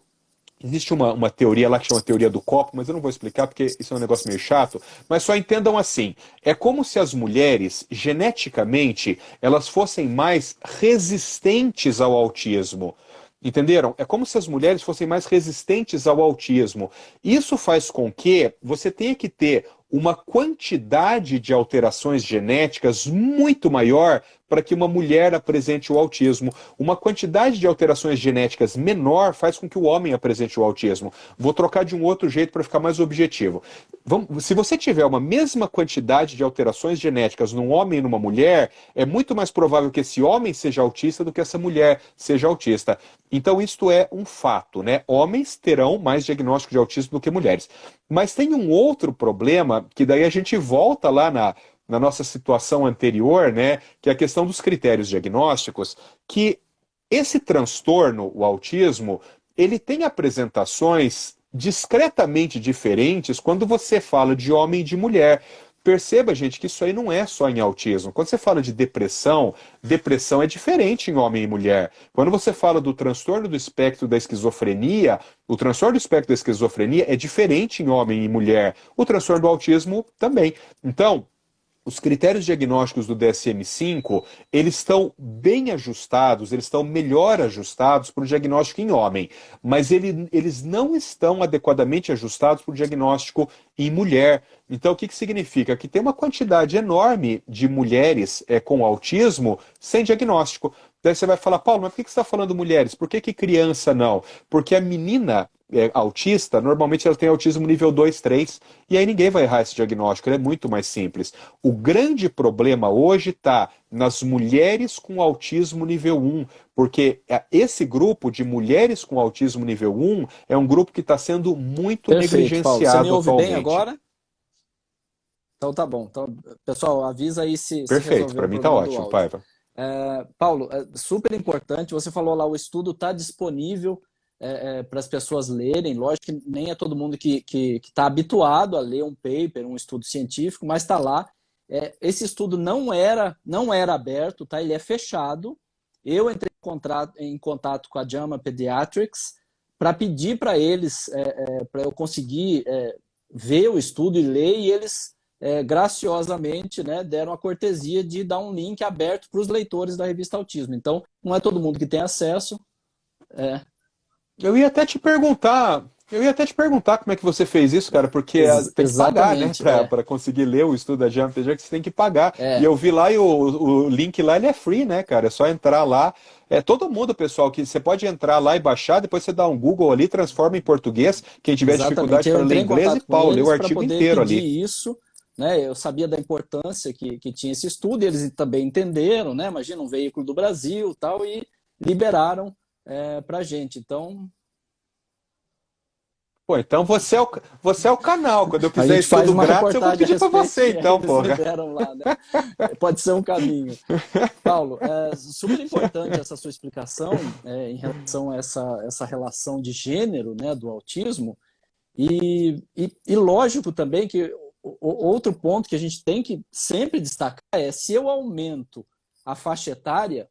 existe uma teoria lá que chama teoria do copo, mas eu não vou explicar porque isso é um negócio meio chato, mas só entendam assim, é como se as mulheres, geneticamente, elas fossem mais resistentes ao autismo. Entenderam? É como se as mulheres fossem mais resistentes ao autismo. Isso faz com que você tenha que ter uma quantidade de alterações genéticas muito maior para que uma mulher apresente o autismo. Uma quantidade de alterações genéticas menor faz com que o homem apresente o autismo. Vou trocar de um outro jeito para ficar mais objetivo. Se você tiver uma mesma quantidade de alterações genéticas num homem e numa mulher, é muito mais provável que esse homem seja autista do que essa mulher seja autista. Então, isto é um fato, né? Homens terão mais diagnóstico de autismo do que mulheres. Mas tem um outro problema, que daí a gente volta lá na nossa situação anterior, né? Que é a questão dos critérios diagnósticos, que esse transtorno, o autismo, ele tem apresentações discretamente diferentes quando você fala de homem e de mulher. Perceba, gente, que isso aí não é só em autismo. Quando você fala de depressão, depressão é diferente em homem e mulher. Quando você fala do transtorno do espectro da esquizofrenia, o transtorno do espectro da esquizofrenia é diferente em homem e mulher. O transtorno do autismo também. Então, os critérios diagnósticos do DSM-5, eles estão bem ajustados, eles estão melhor ajustados para o diagnóstico em homem, mas eles não estão adequadamente ajustados para o diagnóstico em mulher. Então, o que significa? Que tem uma quantidade enorme de mulheres com autismo sem diagnóstico. Daí você vai falar: Paulo, mas por que você está falando mulheres? Por que criança não? Porque a menina autista, normalmente ela tem autismo nível 2, 3, e aí ninguém vai errar esse diagnóstico, ele é muito mais simples. O grande problema hoje está nas mulheres com autismo nível 1, porque esse grupo de mulheres com autismo nível 1 é um grupo que está sendo muito Perfeito, Paulo. Você me negligenciado ouve atualmente. bem agora? Então tá bom. Então, pessoal, avisa aí se Perfeito, resolver para o mim tá problema do ótimo, áudio. Paiva. Paulo, super importante, você falou lá, o estudo está disponível para as pessoas lerem. Lógico que nem é todo mundo que está habituado a ler um paper, um estudo científico, mas está lá. Esse estudo não era aberto, tá? Ele é fechado. Eu entrei em contato com a JAMA Pediatrics para pedir para eles, para eu conseguir ver o estudo e ler, e eles graciosamente, né, deram a cortesia de dar um link aberto para os leitores da revista Autismo. Então, não é todo mundo que tem acesso. Eu ia até te perguntar como é que você fez isso, cara, porque tem que pagar, né, Exatamente. para conseguir ler o estudo da Jump, já que você tem que pagar. É. E eu vi lá e o link lá, ele é free, né, cara? É só entrar lá. Todo mundo, pessoal, que você pode entrar lá e baixar, depois você dá um Google ali, transforma em português. Quem tiver dificuldade para ler inglês, e pau, lê o artigo inteiro ali. Isso, né? Eu sabia da importância que tinha esse estudo, e eles também entenderam, né? Imagina, um veículo do Brasil, tal, e liberaram para a gente. Então, pô, então você é o canal. Quando eu a quiser gente faz estudo uma grátis, eu vou reportagem a pedir para respeito, você, e então, eles porra. liberam lá, né? Pode ser um caminho. Paulo, super importante essa sua explicação em relação a essa relação de gênero, né, do autismo, e lógico também que outro ponto que a gente tem que sempre destacar é: se eu aumento a faixa etária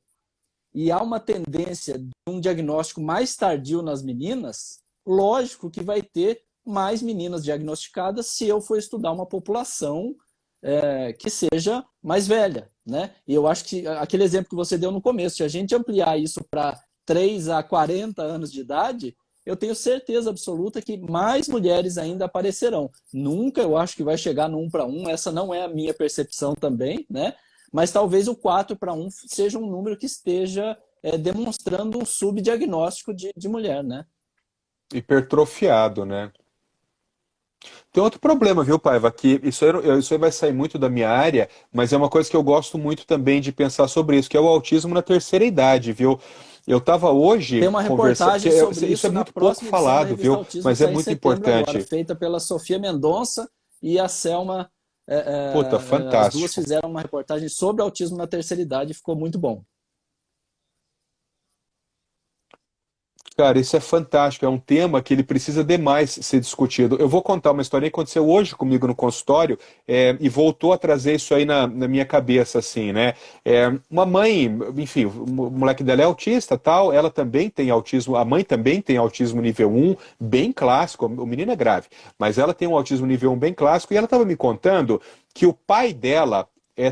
e há uma tendência de um diagnóstico mais tardio nas meninas, lógico que vai ter mais meninas diagnosticadas se eu for estudar uma população que seja mais velha, né? E eu acho que aquele exemplo que você deu no começo, se a gente ampliar isso para 3 a 40 anos de idade, eu tenho certeza absoluta que mais mulheres ainda aparecerão. Nunca eu acho que vai chegar no 1 para 1, essa não é a minha percepção também, né? Mas talvez o 4 para 1 seja um número que esteja demonstrando um subdiagnóstico de mulher, né? Hipertrofiado, né? Tem outro problema, viu, Paiva? Que isso aí vai sair muito da minha área, mas é uma coisa que eu gosto muito também de pensar sobre isso, que é o autismo na terceira idade, viu? Eu estava hoje Tem uma conversando, reportagem sobre isso é isso na muito pouco próxima edição da falado, revista viu? Autismo, Mas é sai em muito setembro agora, importante. feita pela Sofia Mendonça e a Selma. Puta, As duas fantástico. fizeram uma reportagem sobre autismo na terceira idade e ficou muito bom. Cara, isso é fantástico, é um tema que ele precisa demais ser discutido. Eu vou contar uma história que aconteceu hoje comigo no consultório, e voltou a trazer isso aí na minha cabeça, assim, né? Uma mãe, enfim, o moleque dela é autista, tal, ela também tem autismo, a mãe também tem autismo nível 1, bem clássico, o menino é grave, mas ela tem um autismo nível 1 bem clássico, e ela estava me contando que o pai dela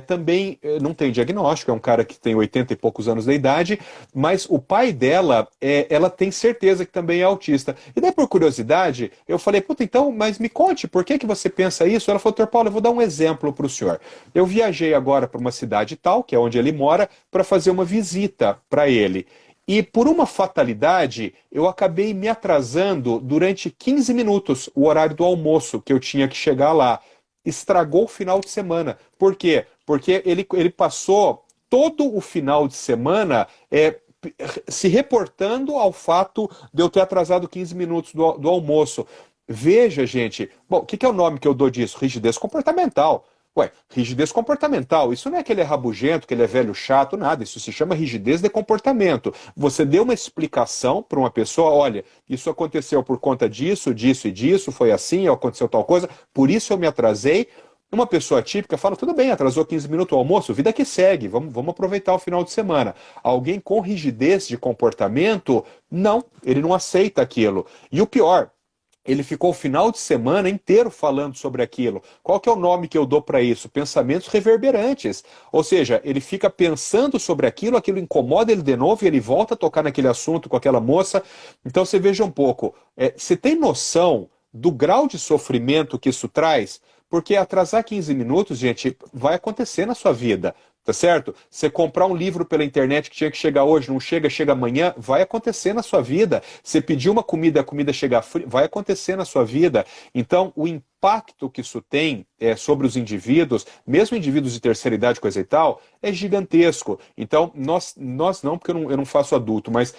também não tem diagnóstico, é um cara que tem 80 e poucos anos de idade, mas o pai dela, ela tem certeza que também é autista. E daí, por curiosidade, eu falei, puta, então, mas me conte, por que que você pensa isso? Ela falou, doutor Paulo, eu vou dar um exemplo para o senhor. Eu viajei agora para uma cidade tal, que é onde ele mora, para fazer uma visita para ele. E por uma fatalidade, eu acabei me atrasando durante 15 minutos, o horário do almoço, que eu tinha que chegar lá. Estragou o final de semana. Por quê? Porque ele passou todo o final de semana se reportando ao fato de eu ter atrasado 15 minutos do almoço. Veja, gente, bom, o que é o nome que eu dou disso? Rigidez comportamental. Ué, rigidez comportamental, isso não é que ele é rabugento, que ele é velho chato, nada, isso se chama rigidez de comportamento. Você deu uma explicação para uma pessoa, olha, isso aconteceu por conta disso, disso e disso, foi assim, aconteceu tal coisa, por isso eu me atrasei. Uma pessoa típica fala, tudo bem, atrasou 15 minutos o almoço, vida que segue, vamos aproveitar o final de semana. Alguém com rigidez de comportamento, não, ele não aceita aquilo. E o pior, ele ficou o final de semana inteiro falando sobre aquilo. Qual que é o nome que eu dou para isso? Pensamentos reverberantes. Ou seja, ele fica pensando sobre aquilo, aquilo incomoda ele de novo e ele volta a tocar naquele assunto com aquela moça. Então você veja um pouco, você tem noção do grau de sofrimento que isso traz? Porque atrasar 15 minutos, gente, vai acontecer na sua vida. Tá certo? Você comprar um livro pela internet que tinha que chegar hoje, não chega, chega amanhã, vai acontecer na sua vida. Você pedir uma comida, a comida chegar fria, vai acontecer na sua vida. Então, o impacto que isso tem sobre os indivíduos, mesmo indivíduos de terceira idade, coisa e tal, é gigantesco. Então, nós não, porque eu não faço adulto, mas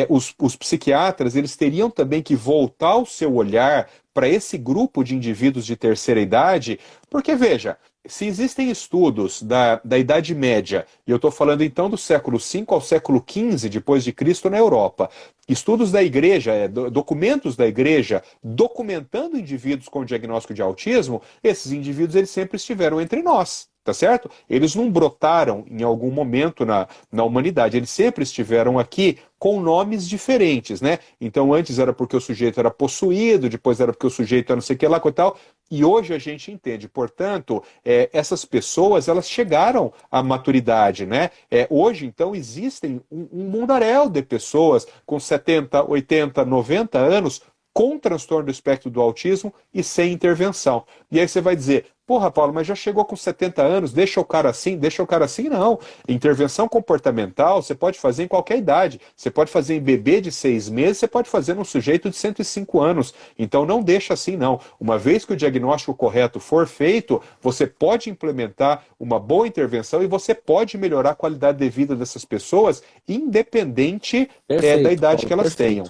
os psiquiatras, eles teriam também que voltar o seu olhar para esse grupo de indivíduos de terceira idade, porque, veja, se existem estudos da Idade Média, e eu estou falando então do século V ao século XV depois de Cristo na Europa, estudos da igreja, documentos da igreja documentando indivíduos com diagnóstico de autismo, esses indivíduos eles sempre estiveram entre nós. Tá certo? Eles não brotaram em algum momento na humanidade, eles sempre estiveram aqui com nomes diferentes, né? Então antes era porque o sujeito era possuído, depois era porque o sujeito era não sei o que lá, coisa e tal, e hoje a gente entende. Portanto, essas pessoas, elas chegaram à maturidade, né? Hoje, então, existem um mundaréu de pessoas com 70, 80, 90 anos com transtorno do espectro do autismo e sem intervenção. E aí você vai dizer, porra, Paulo, mas já chegou com 70 anos, deixa o cara assim, não. Intervenção comportamental você pode fazer em qualquer idade. Você pode fazer em bebê de 6 meses, você pode fazer num sujeito de 105 anos. Então não deixa assim, não. Uma vez que o diagnóstico correto for feito, você pode implementar uma boa intervenção e você pode melhorar a qualidade de vida dessas pessoas, independente da idade Paulo, que elas perfeito. tenham.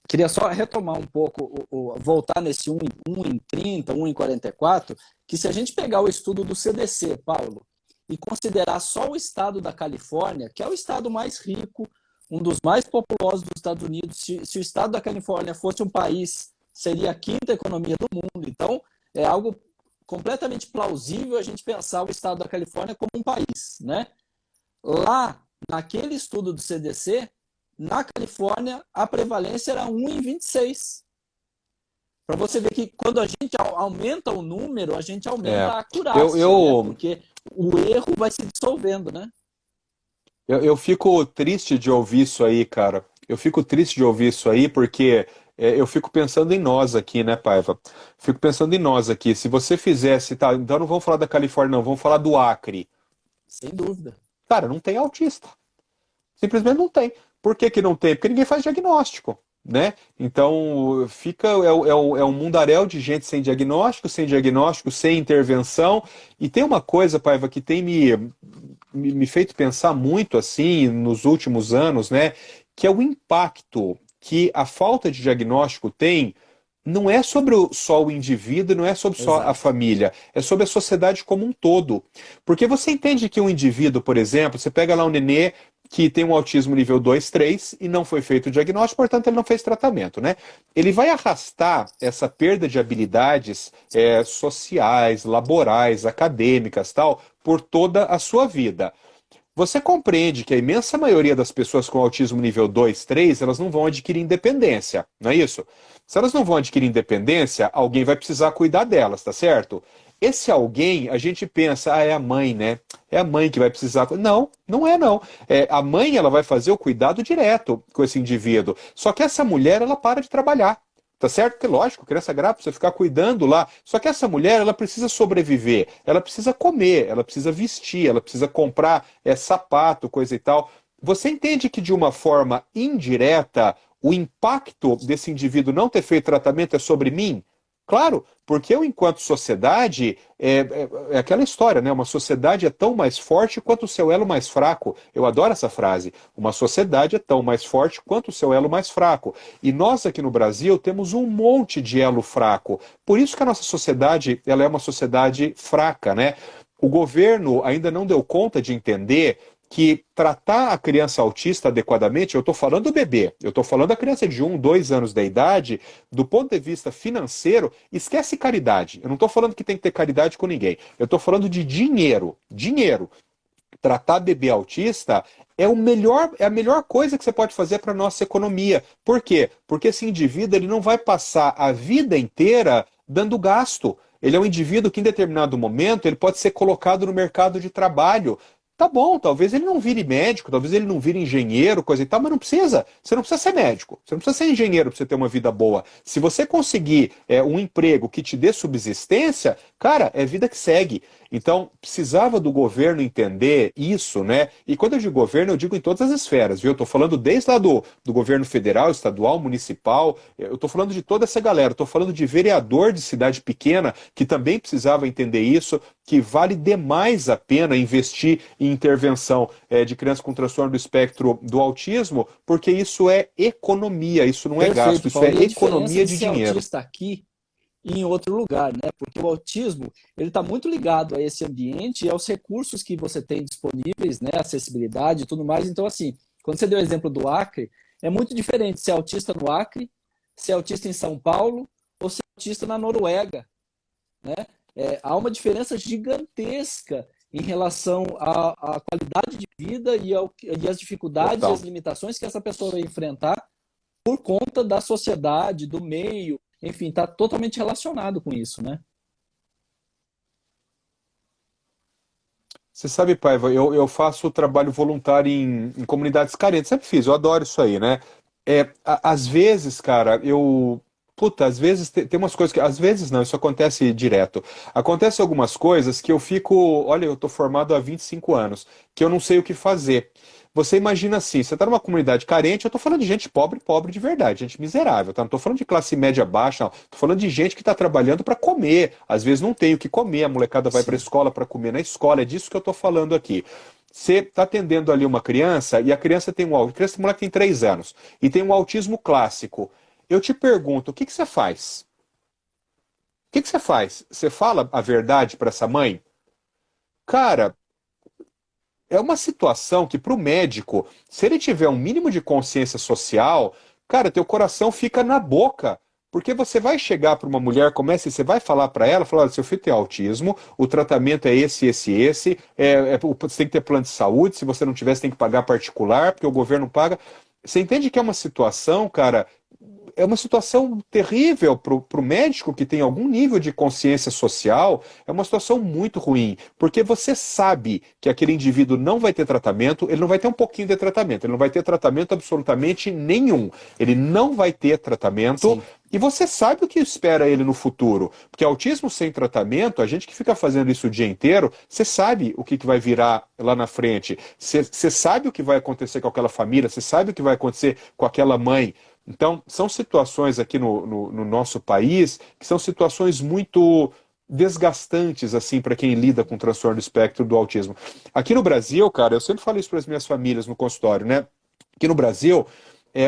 Queria só retomar um pouco, voltar nesse 1 em 30, 1 em 44, que se a gente pegar o estudo do CDC, Paulo, e considerar só o estado da Califórnia, que é o estado mais rico, um dos mais populosos dos Estados Unidos, se o estado da Califórnia fosse um país, seria a quinta economia do mundo. Então, é algo completamente plausível a gente pensar o estado da Califórnia como um país, né? Lá, naquele estudo do CDC, na Califórnia, a prevalência era 1 em 26. Para você ver que quando a gente aumenta o número, a gente aumenta a acurácia, né? Porque o erro vai se dissolvendo, né? Eu fico triste de ouvir isso aí, cara. Eu fico triste de ouvir isso aí porque eu fico pensando em nós aqui, né, Paiva? Fico pensando em nós aqui. Se você fizesse, tá, então não vamos falar da Califórnia, não, vamos falar do Acre. Sem dúvida. Cara, não tem autista. Simplesmente não tem. Por que que não tem? Porque ninguém faz diagnóstico, né? Então fica é um mundaréu de gente sem diagnóstico, sem intervenção. E tem uma coisa, Paiva, que tem me feito pensar muito assim nos últimos anos, né? Que é o impacto que a falta de diagnóstico tem. Não é sobre só o indivíduo, não é sobre só a Exato. família, é sobre a sociedade como um todo. Porque você entende que um indivíduo, por exemplo, você pega lá um nenê que tem um autismo nível 2, 3 e não foi feito o diagnóstico, portanto ele não fez tratamento, né? Ele vai arrastar essa perda de habilidades sociais, laborais, acadêmicas, tal, por toda a sua vida. Você compreende que a imensa maioria das pessoas com autismo nível 2, 3, elas não vão adquirir independência, não é isso? Se elas não vão adquirir independência, alguém vai precisar cuidar delas, tá certo? Esse alguém, a gente pensa, é a mãe, né? É a mãe que vai precisar. Não, não é não. A mãe, ela vai fazer o cuidado direto com esse indivíduo. Só que essa mulher, ela para de trabalhar. Tá certo? Que lógico, criança grávida, você ficar cuidando lá. Só que essa mulher, ela precisa sobreviver, ela precisa comer, ela precisa vestir, ela precisa comprar sapato, coisa e tal. Você entende que de uma forma indireta, o impacto desse indivíduo não ter feito tratamento é sobre mim? Claro, porque eu, enquanto sociedade, é aquela história, né? Uma sociedade é tão mais forte quanto o seu elo mais fraco. Eu adoro essa frase. Uma sociedade é tão mais forte quanto o seu elo mais fraco. E nós aqui no Brasil temos um monte de elo fraco. Por isso que a nossa sociedade, ela é uma sociedade fraca, né? O governo ainda não deu conta de entender que tratar a criança autista adequadamente, eu estou falando do bebê, eu estou falando da criança de 1, 2 anos da idade, do ponto de vista financeiro, esquece caridade. Eu não estou falando que tem que ter caridade com ninguém. Eu estou falando de dinheiro. Dinheiro. Tratar bebê autista é a melhor coisa que você pode fazer para a nossa economia. Por quê? Porque esse indivíduo ele não vai passar a vida inteira dando gasto. Ele é um indivíduo que, em determinado momento, ele pode ser colocado no mercado de trabalho. Tá bom, talvez ele não vire médico, talvez ele não vire engenheiro, coisa e tal, mas não precisa. Você não precisa ser médico, você não precisa ser engenheiro para você ter uma vida boa. Se você conseguir um emprego que te dê subsistência, cara, é vida que segue. Então, precisava do governo entender isso, né? E quando eu digo governo, eu digo em todas as esferas, viu? Eu estou falando desde lá do governo federal, estadual, municipal, eu estou falando de toda essa galera, estou falando de vereador de cidade pequena que também precisava entender isso, que vale demais a pena investir em intervenção de crianças com transtorno do espectro do autismo, porque isso é economia, isso não é gasto, Perfeito, isso é Paulo. E a diferença economia de de ser dinheiro. autista aqui e em outro lugar, né? Porque o autismo, ele está muito ligado a esse ambiente e aos recursos que você tem disponíveis, né? Acessibilidade e tudo mais. Então, assim, quando você deu o exemplo do Acre, é muito diferente ser autista no Acre, ser autista em São Paulo ou ser autista na Noruega, né? Há uma diferença gigantesca em relação à qualidade de vida e às dificuldades e Total. as limitações que essa pessoa vai enfrentar por conta da sociedade, do meio, enfim, está totalmente relacionado com isso, né? Você sabe, Paiva, eu faço trabalho voluntário em comunidades carentes, sempre fiz, eu adoro isso aí, né? Às vezes, cara, Puta, às vezes tem umas coisas que. Às vezes não, isso acontece direto. Acontece algumas coisas que eu fico. Olha, eu tô formado há 25 anos, que eu não sei o que fazer. Você imagina assim, você tá numa comunidade carente, eu tô falando de gente pobre, pobre de verdade, gente miserável, tá? Não tô falando de classe média baixa, não. Tô falando de gente que tá trabalhando para comer. Às vezes não tem o que comer, a molecada vai pra Sim. escola para comer na escola, é disso que eu tô falando aqui. Você está atendendo ali uma criança e a criança tem um autismo, criança, moleque tem 3 anos e tem um autismo clássico. Eu te pergunto, o que que você faz? O que que você faz? Você fala a verdade para essa mãe? Cara, é uma situação que para o médico, se ele tiver um mínimo de consciência social, cara, teu coração fica na boca. Porque você vai chegar para uma mulher, começa e você vai falar para ela, falar, olha, seu filho tem autismo, o tratamento é esse, você tem que ter plano de saúde, se você não tiver, você tem que pagar particular, porque o governo paga. Você entende que é uma situação, cara, é uma situação terrível para o médico que tem algum nível de consciência social, é uma situação muito ruim, porque você sabe que aquele indivíduo não vai ter tratamento, ele não vai ter um pouquinho de tratamento, ele não vai ter tratamento absolutamente nenhum, ele não vai ter tratamento. Sim. E você sabe o que espera ele no futuro. Porque autismo sem tratamento, a gente que fica fazendo isso o dia inteiro, você sabe o que vai virar lá na frente. Você sabe o que vai acontecer com aquela família, você sabe o que vai acontecer com aquela mãe. Então, são situações aqui no nosso país que são situações muito desgastantes, assim, para quem lida com transtorno do espectro do autismo. Aqui no Brasil, cara, eu sempre falo isso para as minhas famílias no consultório, né? Aqui no Brasil,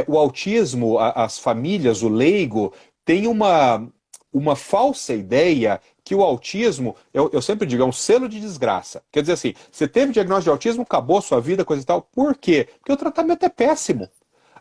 o autismo, as famílias, o leigo, tem uma falsa ideia que o autismo, eu sempre digo, é um selo de desgraça. Quer dizer assim, você teve diagnóstico de autismo, acabou sua vida, coisa e tal. Por quê? Porque o tratamento é péssimo.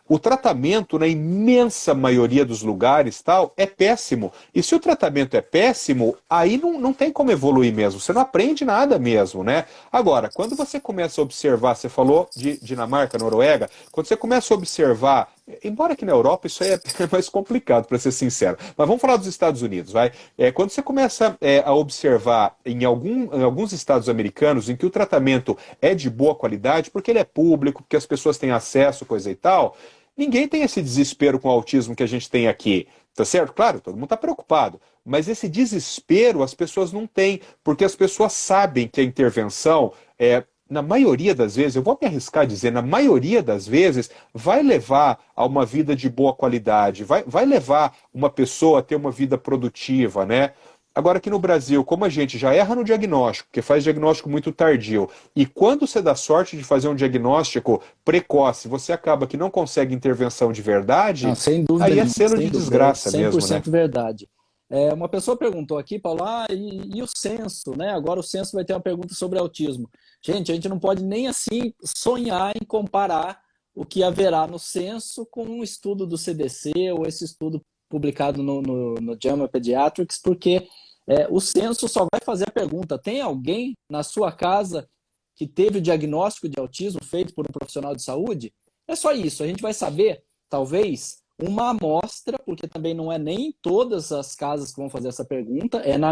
O tratamento, na imensa maioria dos lugares, tal, é péssimo. E se o tratamento é péssimo, aí não tem como evoluir mesmo. Você não aprende nada mesmo, né? Agora, quando você começa a observar, você falou de Dinamarca, Noruega, quando você começa a observar, embora aqui na Europa isso aí é mais complicado, para ser sincero, mas vamos falar dos Estados Unidos, vai? Quando você começa a observar em alguns estados americanos em que o tratamento é de boa qualidade, porque ele é público, porque as pessoas têm acesso, coisa e tal, ninguém tem esse desespero com o autismo que a gente tem aqui, tá certo? Claro, todo mundo está preocupado, mas esse desespero as pessoas não têm, porque as pessoas sabem que a intervenção na maioria das vezes, eu vou me arriscar a dizer, na maioria das vezes, vai levar a uma vida de boa qualidade, vai levar uma pessoa a ter uma vida produtiva, né? Agora aqui no Brasil, como a gente já erra no diagnóstico, que faz diagnóstico muito tardio, e quando você dá sorte de fazer um diagnóstico precoce, você acaba que não consegue intervenção de verdade, Não, sem dúvida aí é nenhuma, seno sem de dúvida, desgraça mesmo, né? 100% verdade. Uma pessoa perguntou aqui, Paulo, e o censo, né? Agora o censo vai ter uma pergunta sobre autismo. Gente, a gente não pode nem assim sonhar em comparar o que haverá no censo com um estudo do CDC ou esse estudo publicado no JAMA Pediatrics, porque o censo só vai fazer a pergunta: tem alguém na sua casa que teve o diagnóstico de autismo feito por um profissional de saúde? É só isso. A gente vai saber, talvez, uma amostra, porque também não é nem todas as casas que vão fazer essa pergunta, é na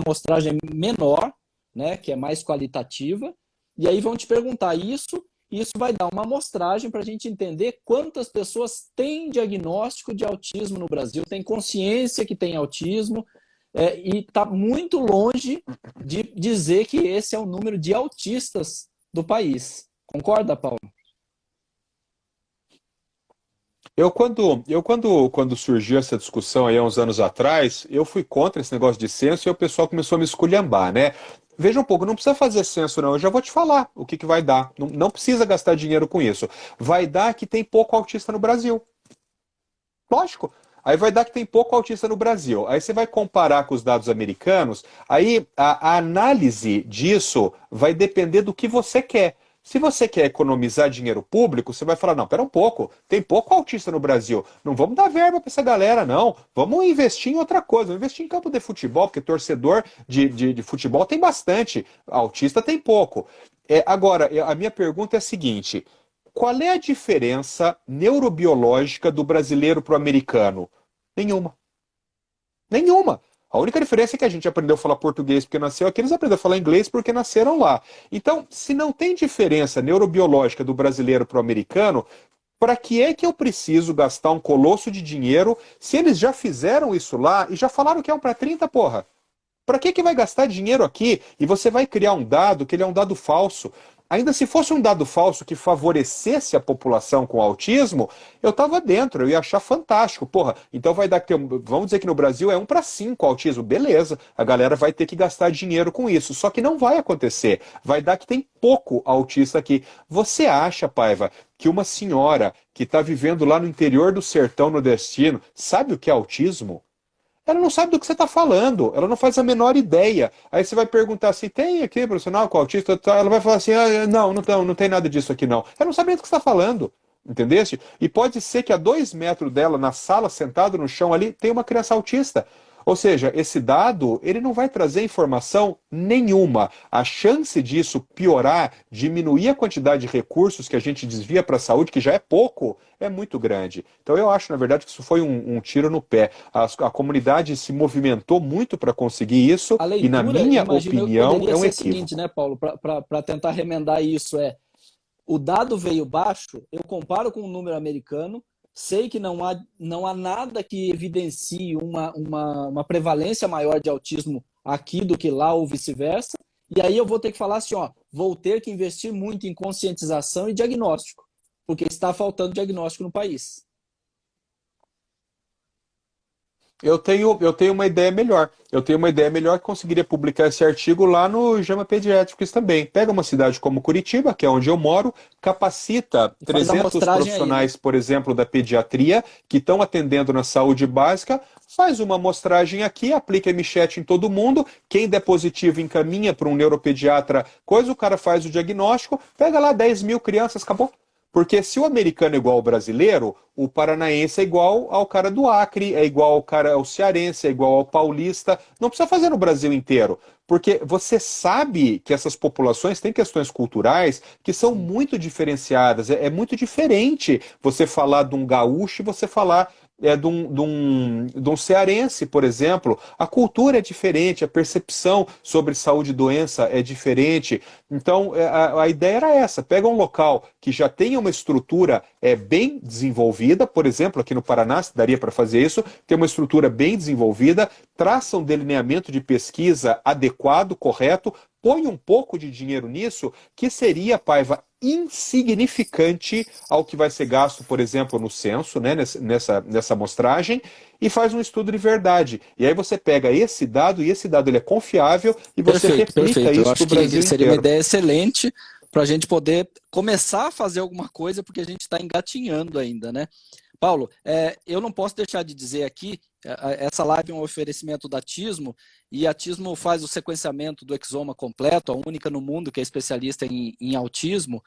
amostragem menor, né, que é mais qualitativa, e aí vão te perguntar isso, e isso vai dar uma amostragem para a gente entender quantas pessoas têm diagnóstico de autismo no Brasil, têm consciência que tem autismo, e está muito longe de dizer que esse é o número de autistas do país. Concorda, Paulo? Quando surgiu essa discussão aí há uns anos atrás, eu fui contra esse negócio de censo e o pessoal começou a me esculhambar, né? Veja um pouco, não precisa fazer censo não, eu já vou te falar o que vai dar. Não precisa gastar dinheiro com isso. Vai dar que tem pouco autista no Brasil. Lógico. Aí vai dar que tem pouco autista no Brasil. Aí você vai comparar com os dados americanos, aí a análise disso vai depender do que você quer. Se você quer economizar dinheiro público, você vai falar, não, pera um pouco, tem pouco autista no Brasil, não vamos dar verba para essa galera, não. Vamos investir em outra coisa, vamos investir em campo de futebol, porque torcedor de futebol tem bastante, autista tem pouco. Agora, a minha pergunta é a seguinte: qual é a diferença neurobiológica do brasileiro para o americano? Nenhuma. Nenhuma. A única diferença é que a gente aprendeu a falar português porque nasceu aqui, eles aprenderam a falar inglês porque nasceram lá. Então, se não tem diferença neurobiológica do brasileiro para o americano, para que é que eu preciso gastar um colosso de dinheiro se eles já fizeram isso lá e já falaram que é um para 30, porra? Para que vai gastar dinheiro aqui e você vai criar um dado que ele é um dado falso? Ainda se fosse um dado falso que favorecesse a população com autismo, eu estava dentro, eu ia achar fantástico. Porra, então vai dar que vamos dizer que no Brasil é 1 para 5 autismo, beleza. A galera vai ter que gastar dinheiro com isso. Só que não vai acontecer. Vai dar que tem pouco autista aqui. Você acha, Paiva, que uma senhora que está vivendo lá no interior do sertão nordestino sabe o que é autismo? Ela não sabe do que você está falando, ela não faz a menor ideia. Aí você vai perguntar se tem aqui profissional com autista, ela vai falar assim, não tem nada disso aqui não. Ela não sabe nem do que você está falando, entendeste? E pode ser que a 2 metros dela, na sala, sentado no chão ali, tem uma criança autista. Ou seja, esse dado, ele não vai trazer informação nenhuma. A chance disso piorar, diminuir a quantidade de recursos que a gente desvia para a saúde, que já é pouco, é muito grande. Então eu acho, na verdade, que isso foi um tiro no pé. A comunidade se movimentou muito para conseguir isso, A e na leitura, minha imagino eu que opinião, poderia é um ser a seguinte, equívoco. né, Paulo, para tentar remendar isso, o dado veio baixo, eu comparo com o número americano, sei que não há nada que evidencie uma prevalência maior de autismo aqui do que lá ou vice-versa, e aí eu vou ter que falar assim, ó, vou ter que investir muito em conscientização e diagnóstico, porque está faltando diagnóstico no país. Eu tenho uma ideia melhor. Eu tenho uma ideia melhor que conseguiria publicar esse artigo lá no JAMA Pediatrics também. Pega uma cidade como Curitiba, que é onde eu moro, capacita E faz a 300 amostragem aí, né? profissionais, por exemplo, da pediatria, que estão atendendo na saúde básica, faz uma amostragem aqui, aplica MChat em todo mundo, quem der positivo encaminha para um neuropediatra, coisa, o cara faz o diagnóstico, pega lá 10 mil crianças, acabou. Porque se o americano é igual ao brasileiro, o paranaense é igual ao cara do Acre, é igual ao cara ao cearense, é igual ao paulista. Não precisa fazer no Brasil inteiro. Porque você sabe que essas populações têm questões culturais que são Sim. muito diferenciadas. É muito diferente você falar de um gaúcho e você falar de um cearense, por exemplo. A cultura é diferente, a percepção sobre saúde e doença é diferente. Então, a ideia era essa: pega um local que já tenha uma estrutura bem desenvolvida, por exemplo, aqui no Paraná, se daria para fazer isso, tem uma estrutura bem desenvolvida, traça um delineamento de pesquisa adequado, correto, põe um pouco de dinheiro nisso, que seria, Paiva, insignificante ao que vai ser gasto, por exemplo, no censo, né, nessa amostragem, e faz um estudo de verdade. E aí você pega esse dado, e esse dado ele é confiável, e você Perfeito, replica perfeito. Eu isso para acho o que Brasil seria uma inteiro. ideia excelente para a gente poder começar a fazer alguma coisa, porque a gente está engatinhando ainda, né? Paulo, eu não posso deixar de dizer aqui, essa live é um oferecimento da Tismo, e a Tismo faz o sequenciamento do exoma completo, a única no mundo que é especialista em autismo,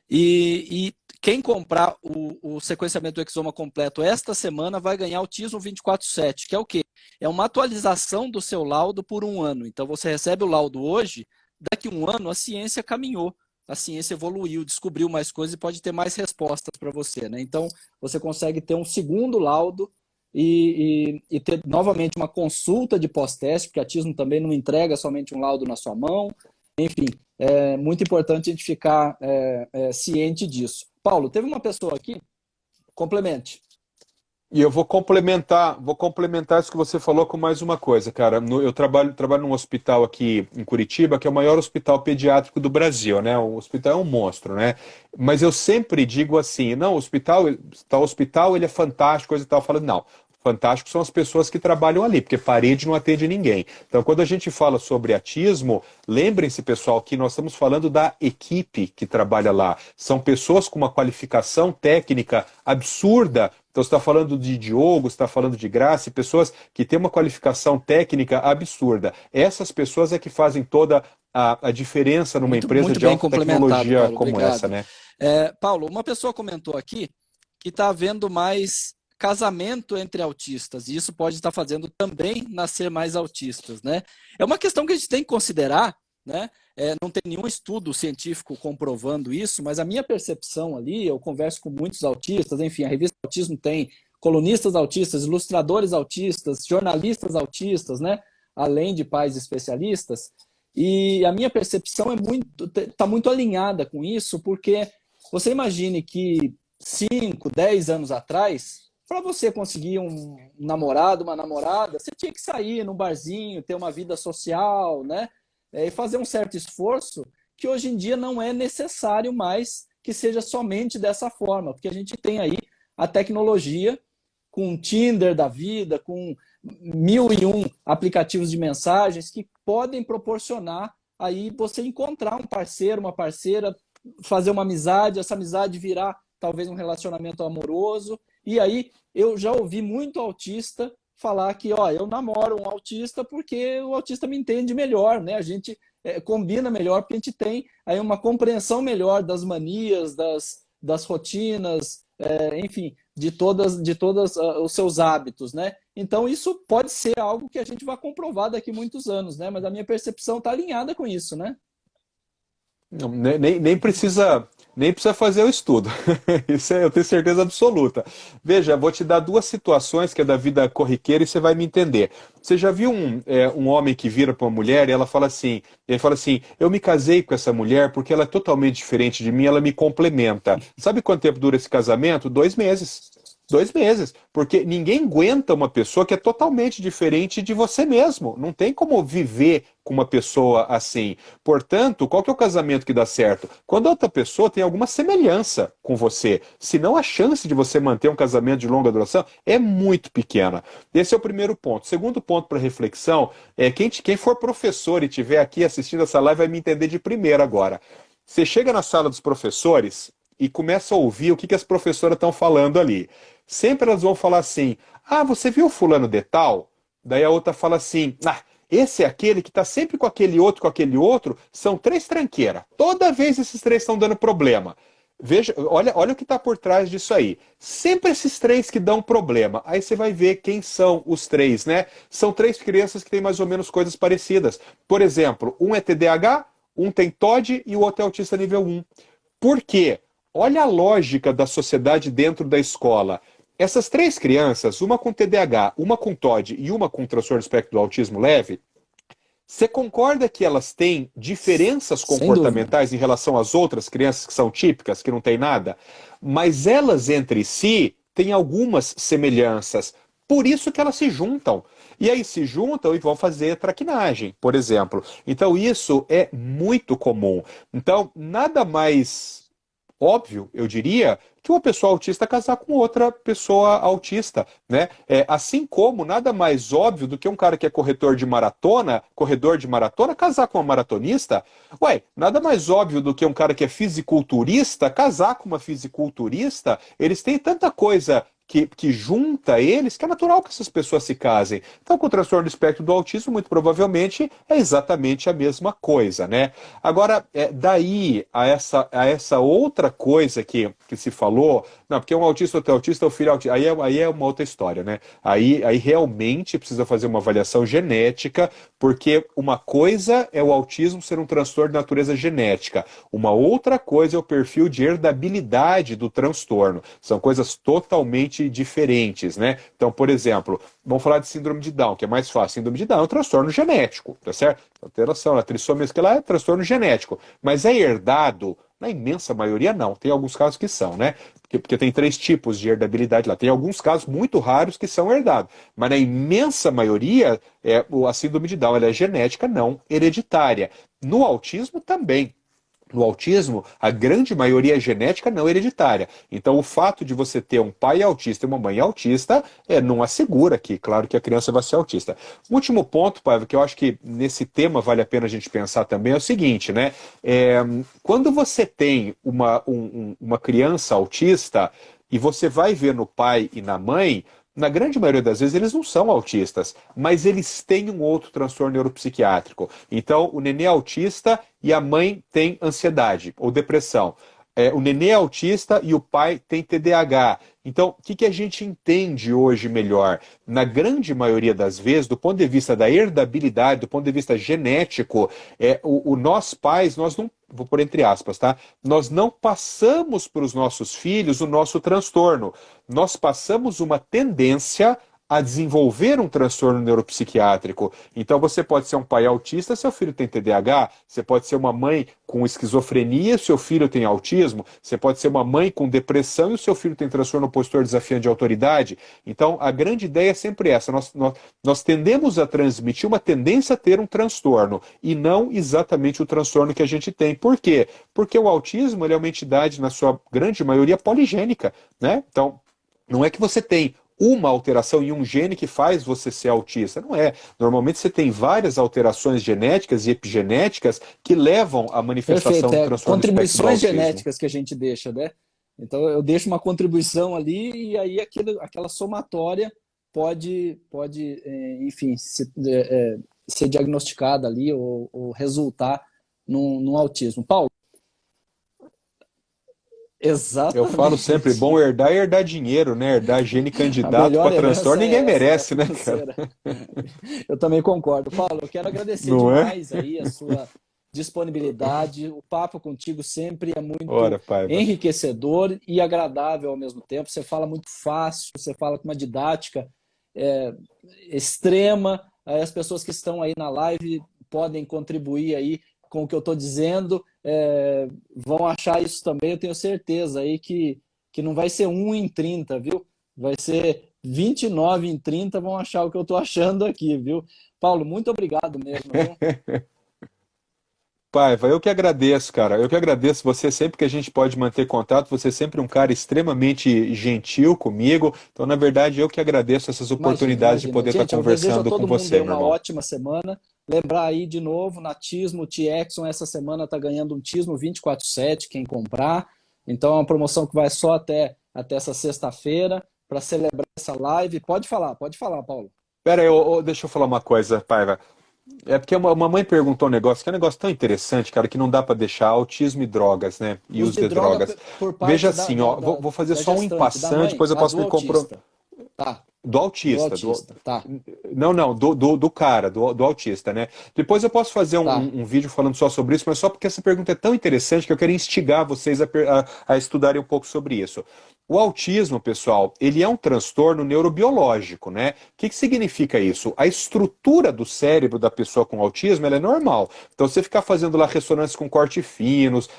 e quem comprar o sequenciamento do exoma completo esta semana vai ganhar o Tismo 24/7, que é o quê? É uma atualização do seu laudo por um ano. Então você recebe o laudo hoje, daqui a um ano a ciência caminhou, a ciência evoluiu, descobriu mais coisas e pode ter mais respostas para você, né? Então você consegue ter um segundo laudo e ter novamente uma consulta de pós-teste, porque a Tismo também não entrega somente um laudo na sua mão. Enfim, é muito importante a gente ficar ciente disso. Paulo, teve uma pessoa aqui, complemente. E eu vou complementar isso que você falou com mais uma coisa, cara. Eu trabalho num hospital aqui em Curitiba, que é o maior hospital pediátrico do Brasil, né? O hospital é um monstro, né? Mas eu sempre digo assim, não, o hospital ele é fantástico, coisa e tal. Falando, não. Fantástico são as pessoas que trabalham ali, porque parede não atende ninguém. Então, quando a gente fala sobre atismo, lembrem-se, pessoal, que nós estamos falando da equipe que trabalha lá. São pessoas com uma qualificação técnica absurda. Então, você está falando de Diogo, você está falando de Graça, pessoas que têm uma qualificação técnica absurda. Essas pessoas é que fazem toda a diferença numa Muito, empresa muito de bem alta complementado, tecnologia Paulo. como essa, Obrigado. né? Paulo, uma pessoa comentou aqui que está havendo mais casamento entre autistas, e isso pode estar fazendo também nascer mais autistas, né? É uma questão que a gente tem que considerar, né? Não tem nenhum estudo científico comprovando isso, mas a minha percepção ali, eu converso com muitos autistas, enfim, a revista Autismo tem colunistas autistas, ilustradores autistas, jornalistas autistas, né? Além de pais especialistas, e a minha percepção está muito alinhada com isso, porque você imagine que 5, 10 anos atrás, para você conseguir um namorado, uma namorada, você tinha que sair num barzinho, ter uma vida social, né? E fazer um certo esforço que hoje em dia não é necessário mais que seja somente dessa forma, porque a gente tem aí a tecnologia com Tinder da vida, com 1001 aplicativos de mensagens que podem proporcionar aí você encontrar um parceiro, uma parceira, fazer uma amizade, essa amizade virar talvez um relacionamento amoroso. E aí eu já ouvi muito autista falar que, ó, eu namoro um autista porque o autista me entende melhor, né? A gente combina melhor porque a gente tem aí uma compreensão melhor das manias, das rotinas, enfim, de todas os seus hábitos, né? Então isso pode ser algo que a gente vai comprovar daqui a muitos anos, né? Mas a minha percepção está alinhada com isso, né? Não, nem precisa fazer o estudo. Isso eu tenho certeza absoluta. Veja, vou te dar duas situações que é da vida corriqueira e você vai me entender. Você já viu um homem que vira para uma mulher e ele fala assim, eu me casei com essa mulher porque ela é totalmente diferente de mim, ela me complementa. Sabe quanto tempo dura esse casamento? 2 meses. 2 meses, porque ninguém aguenta uma pessoa que é totalmente diferente de você mesmo. Não tem como viver com uma pessoa assim. Portanto, qual que é o casamento que dá certo? Quando a outra pessoa tem alguma semelhança com você. Senão a chance de você manter um casamento de longa duração é muito pequena. Esse é o primeiro ponto. Segundo ponto para reflexão é quem for professor e estiver aqui assistindo essa live vai me entender de primeira agora. Você chega na sala dos professores e começa a ouvir o que as professoras estão falando ali. Sempre elas vão falar assim: ah, você viu fulano de tal? Daí a outra fala assim: ah, esse é aquele que está sempre com aquele outro, são três tranqueiras. Toda vez esses três estão dando problema. Veja, olha o que está por trás disso aí. Sempre esses três que dão problema. Aí você vai ver quem são os três, né? São três crianças que têm mais ou menos coisas parecidas. Por exemplo, um é TDAH, um tem TOD e o outro é autista nível 1. Por quê? Olha a lógica da sociedade dentro da escola. Essas três crianças, uma com TDAH, uma com TOD e uma com transtorno do espectro do autismo leve, você concorda que elas têm diferenças Sem dúvida. comportamentais em relação às outras crianças que são típicas, que não têm nada? Mas elas entre si têm algumas semelhanças. Por isso que elas se juntam. E aí se juntam e vão fazer traquinagem, por exemplo. Então isso é muito comum. Então, nada mais óbvio, eu diria, que uma pessoa autista casar com outra pessoa autista, né? Assim como nada mais óbvio do que um cara que é corredor de maratona, casar com uma maratonista. Ué, nada mais óbvio do que um cara que é fisiculturista casar com uma fisiculturista. Eles têm tanta coisa que junta eles, que é natural que essas pessoas se casem. Então, com o transtorno do espectro do autismo, muito provavelmente é exatamente a mesma coisa, né? Agora, daí a essa outra coisa que se falou, não, porque um autista, outro autista, o filho é autista, aí é uma outra história, né? Aí realmente precisa fazer uma avaliação genética, porque uma coisa é o autismo ser um transtorno de natureza genética, uma outra coisa é o perfil de herdabilidade do transtorno. São coisas totalmente diferentes, né? Então, por exemplo, vamos falar de síndrome de Down, que é mais fácil. Síndrome de Down é um transtorno genético, tá certo? Alteração, a trissomia esquelética é transtorno genético. Mas é herdado? Na imensa maioria, não. Tem alguns casos que são, né? Porque tem três tipos de herdabilidade lá. Tem alguns casos muito raros que são herdados. Mas na imensa maioria, a síndrome de Down ela é genética, não hereditária. No autismo também. No autismo, a grande maioria é genética não hereditária. Então, o fato de você ter um pai autista e uma mãe autista não assegura que, claro, que a criança vai ser autista. O último ponto, Paiva, que eu acho que nesse tema vale a pena a gente pensar também é o seguinte, né? Quando você tem uma criança autista e você vai ver no pai e na mãe, na grande maioria das vezes eles não são autistas, mas eles têm um outro transtorno neuropsiquiátrico. Então, o nenê é autista e a mãe tem ansiedade ou depressão. O nenê é autista e o pai tem TDAH. Então, o que a gente entende hoje melhor? Na grande maioria das vezes, do ponto de vista da herdabilidade, do ponto de vista genético, nós pais, nós não, vou pôr entre aspas, tá? Nós não passamos para os nossos filhos o nosso transtorno. Nós passamos uma tendência a desenvolver um transtorno neuropsiquiátrico. Então você pode ser um pai autista, seu filho tem TDAH, você pode ser uma mãe com esquizofrenia, seu filho tem autismo, você pode ser uma mãe com depressão e o seu filho tem transtorno opositor desafiante de autoridade. Então a grande ideia é sempre essa, nós tendemos a transmitir uma tendência a ter um transtorno e não exatamente o transtorno que a gente tem. Por quê? Porque o autismo ele é uma entidade, na sua grande maioria, poligênica, né? Então, não é que você tem uma alteração em um gene que faz você ser autista. Não é. Normalmente você tem várias alterações genéticas e epigenéticas que levam à manifestação Perfeito, do transtorno do espectro do contribuições autismo. genéticas que a gente deixa, né? Então eu deixo uma contribuição ali e aí aquela somatória pode enfim, ser diagnosticada ali ou resultar num autismo. Paulo, Eu falo sempre, Exatamente. bom herdar é herdar dinheiro, né? Herdar gene A candidato melhor para transtorno, herança ninguém é essa, é a merece, né, cara? financeira. Eu também concordo. Paulo, eu quero agradecer Não é? demais aí a sua disponibilidade. O papo contigo sempre é muito Ora, Paiva. enriquecedor e agradável ao mesmo tempo. Você fala muito fácil, você fala com uma didática é, extrema. Aí as pessoas que estão aí na live podem contribuir aí com o que eu estou dizendo, vão achar isso também, eu tenho certeza aí que não vai ser 1 em 30, viu? Vai ser 29 em 30, vão achar o que eu estou achando aqui, viu? Paulo, muito obrigado mesmo, viu? Paiva, eu que agradeço, cara. Eu que agradeço você sempre que a gente pode manter contato. Você é sempre um cara extremamente gentil comigo. Então, na verdade, eu que agradeço essas Imagina, oportunidades de imagina. poder estar Gente, eu desejo a conversando com todo mundo aí você, meu uma irmão. ótima semana. Lembrar aí de novo, Natismo, T-Exxon, essa semana está ganhando um Tismo 24/7, quem comprar. Então é uma promoção que vai só até essa sexta-feira para celebrar essa live. Pode falar, Paulo. Pera aí, deixa eu falar uma coisa, Paiva. É porque uma mãe perguntou um negócio que é um negócio tão interessante, cara, que não dá pra deixar autismo e drogas, né? E Uso uso de de droga drogas. por Veja parte assim, ó, vou fazer da só um gestante, da impassante, mãe, depois eu a posso do me compro... autista. Tá, Do do autista, autista. Tá, não, do cara, do autista, né? Depois eu posso fazer tá. um vídeo falando só sobre isso, mas só porque essa pergunta é tão interessante que eu quero instigar vocês a estudarem um pouco sobre isso. O autismo, pessoal, ele é um transtorno neurobiológico, né? O que significa isso? A estrutura do cérebro da pessoa com autismo, ela é normal. Então, você ficar fazendo lá ressonâncias com corte finos,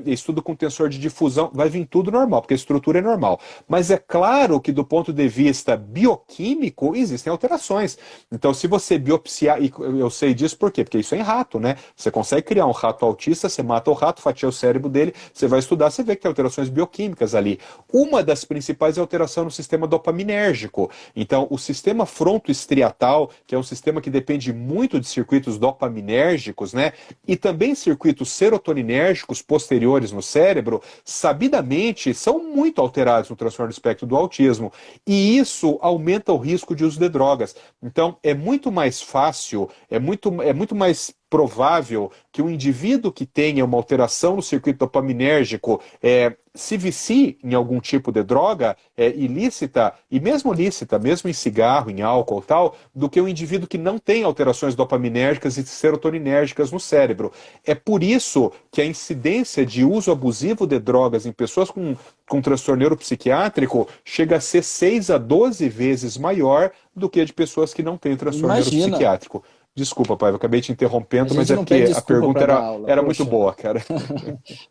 estudo com tensor de difusão, vai vir tudo normal, porque a estrutura é normal. Mas é claro que do ponto de vista bioquímico, existem alterações. Então, se você biopsiar, e eu sei disso por quê? Porque isso é em rato, né? Você consegue criar um rato autista, você mata o rato, fatia o cérebro dele, você vai estudar, você vê que tem alterações bioquímicas ali. Uma das principais é a alteração no sistema dopaminérgico. Então, o sistema frontoestriatal, que é um sistema que depende muito de circuitos dopaminérgicos, né? E também circuitos serotoninérgicos posteriores no cérebro, sabidamente são muito alterados no transtorno do espectro do autismo. E isso aumenta o risco de uso de drogas. Então, é muito mais fácil, é muito mais provável que um indivíduo que tenha uma alteração no circuito dopaminérgico se vicie em algum tipo de droga ilícita, e mesmo lícita, mesmo em cigarro, em álcool e tal, do que um indivíduo que não tem alterações dopaminérgicas e serotoninérgicas no cérebro. É por isso que a incidência de uso abusivo de drogas em pessoas com transtorno neuropsiquiátrico chega a ser 6 a 12 vezes maior do que a de pessoas que não têm transtorno Imagina. neuropsiquiátrico. Desculpa, pai, eu acabei te A interrompendo, mas gente é não pede porque a desculpa pergunta para dar era, aula, era muito poxa. boa, cara.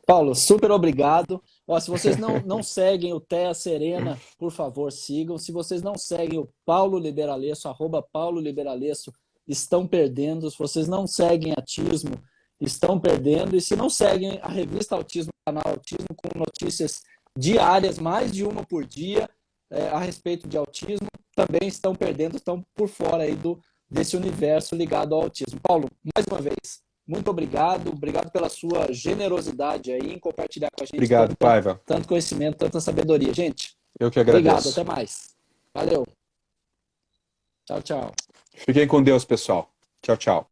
Paulo, super obrigado. Ó, se vocês não seguem o Thea Serena, por favor, sigam. Se vocês não seguem o Paulo Liberalesso, @Paulo Liberalesso, estão perdendo. Se vocês não seguem Atismo, estão perdendo. E se não seguem a revista Autismo, o canal Autismo, com notícias diárias, mais de uma por dia, a respeito de autismo, também estão perdendo, estão por fora aí desse universo ligado ao autismo. Paulo, mais uma vez, muito obrigado pela sua generosidade aí em compartilhar com a gente Obrigado, Paiva. tanto conhecimento, tanta sabedoria. Gente, Eu que obrigado, agradeço. até mais. Valeu. Tchau, tchau. Fiquem com Deus, pessoal. Tchau, tchau.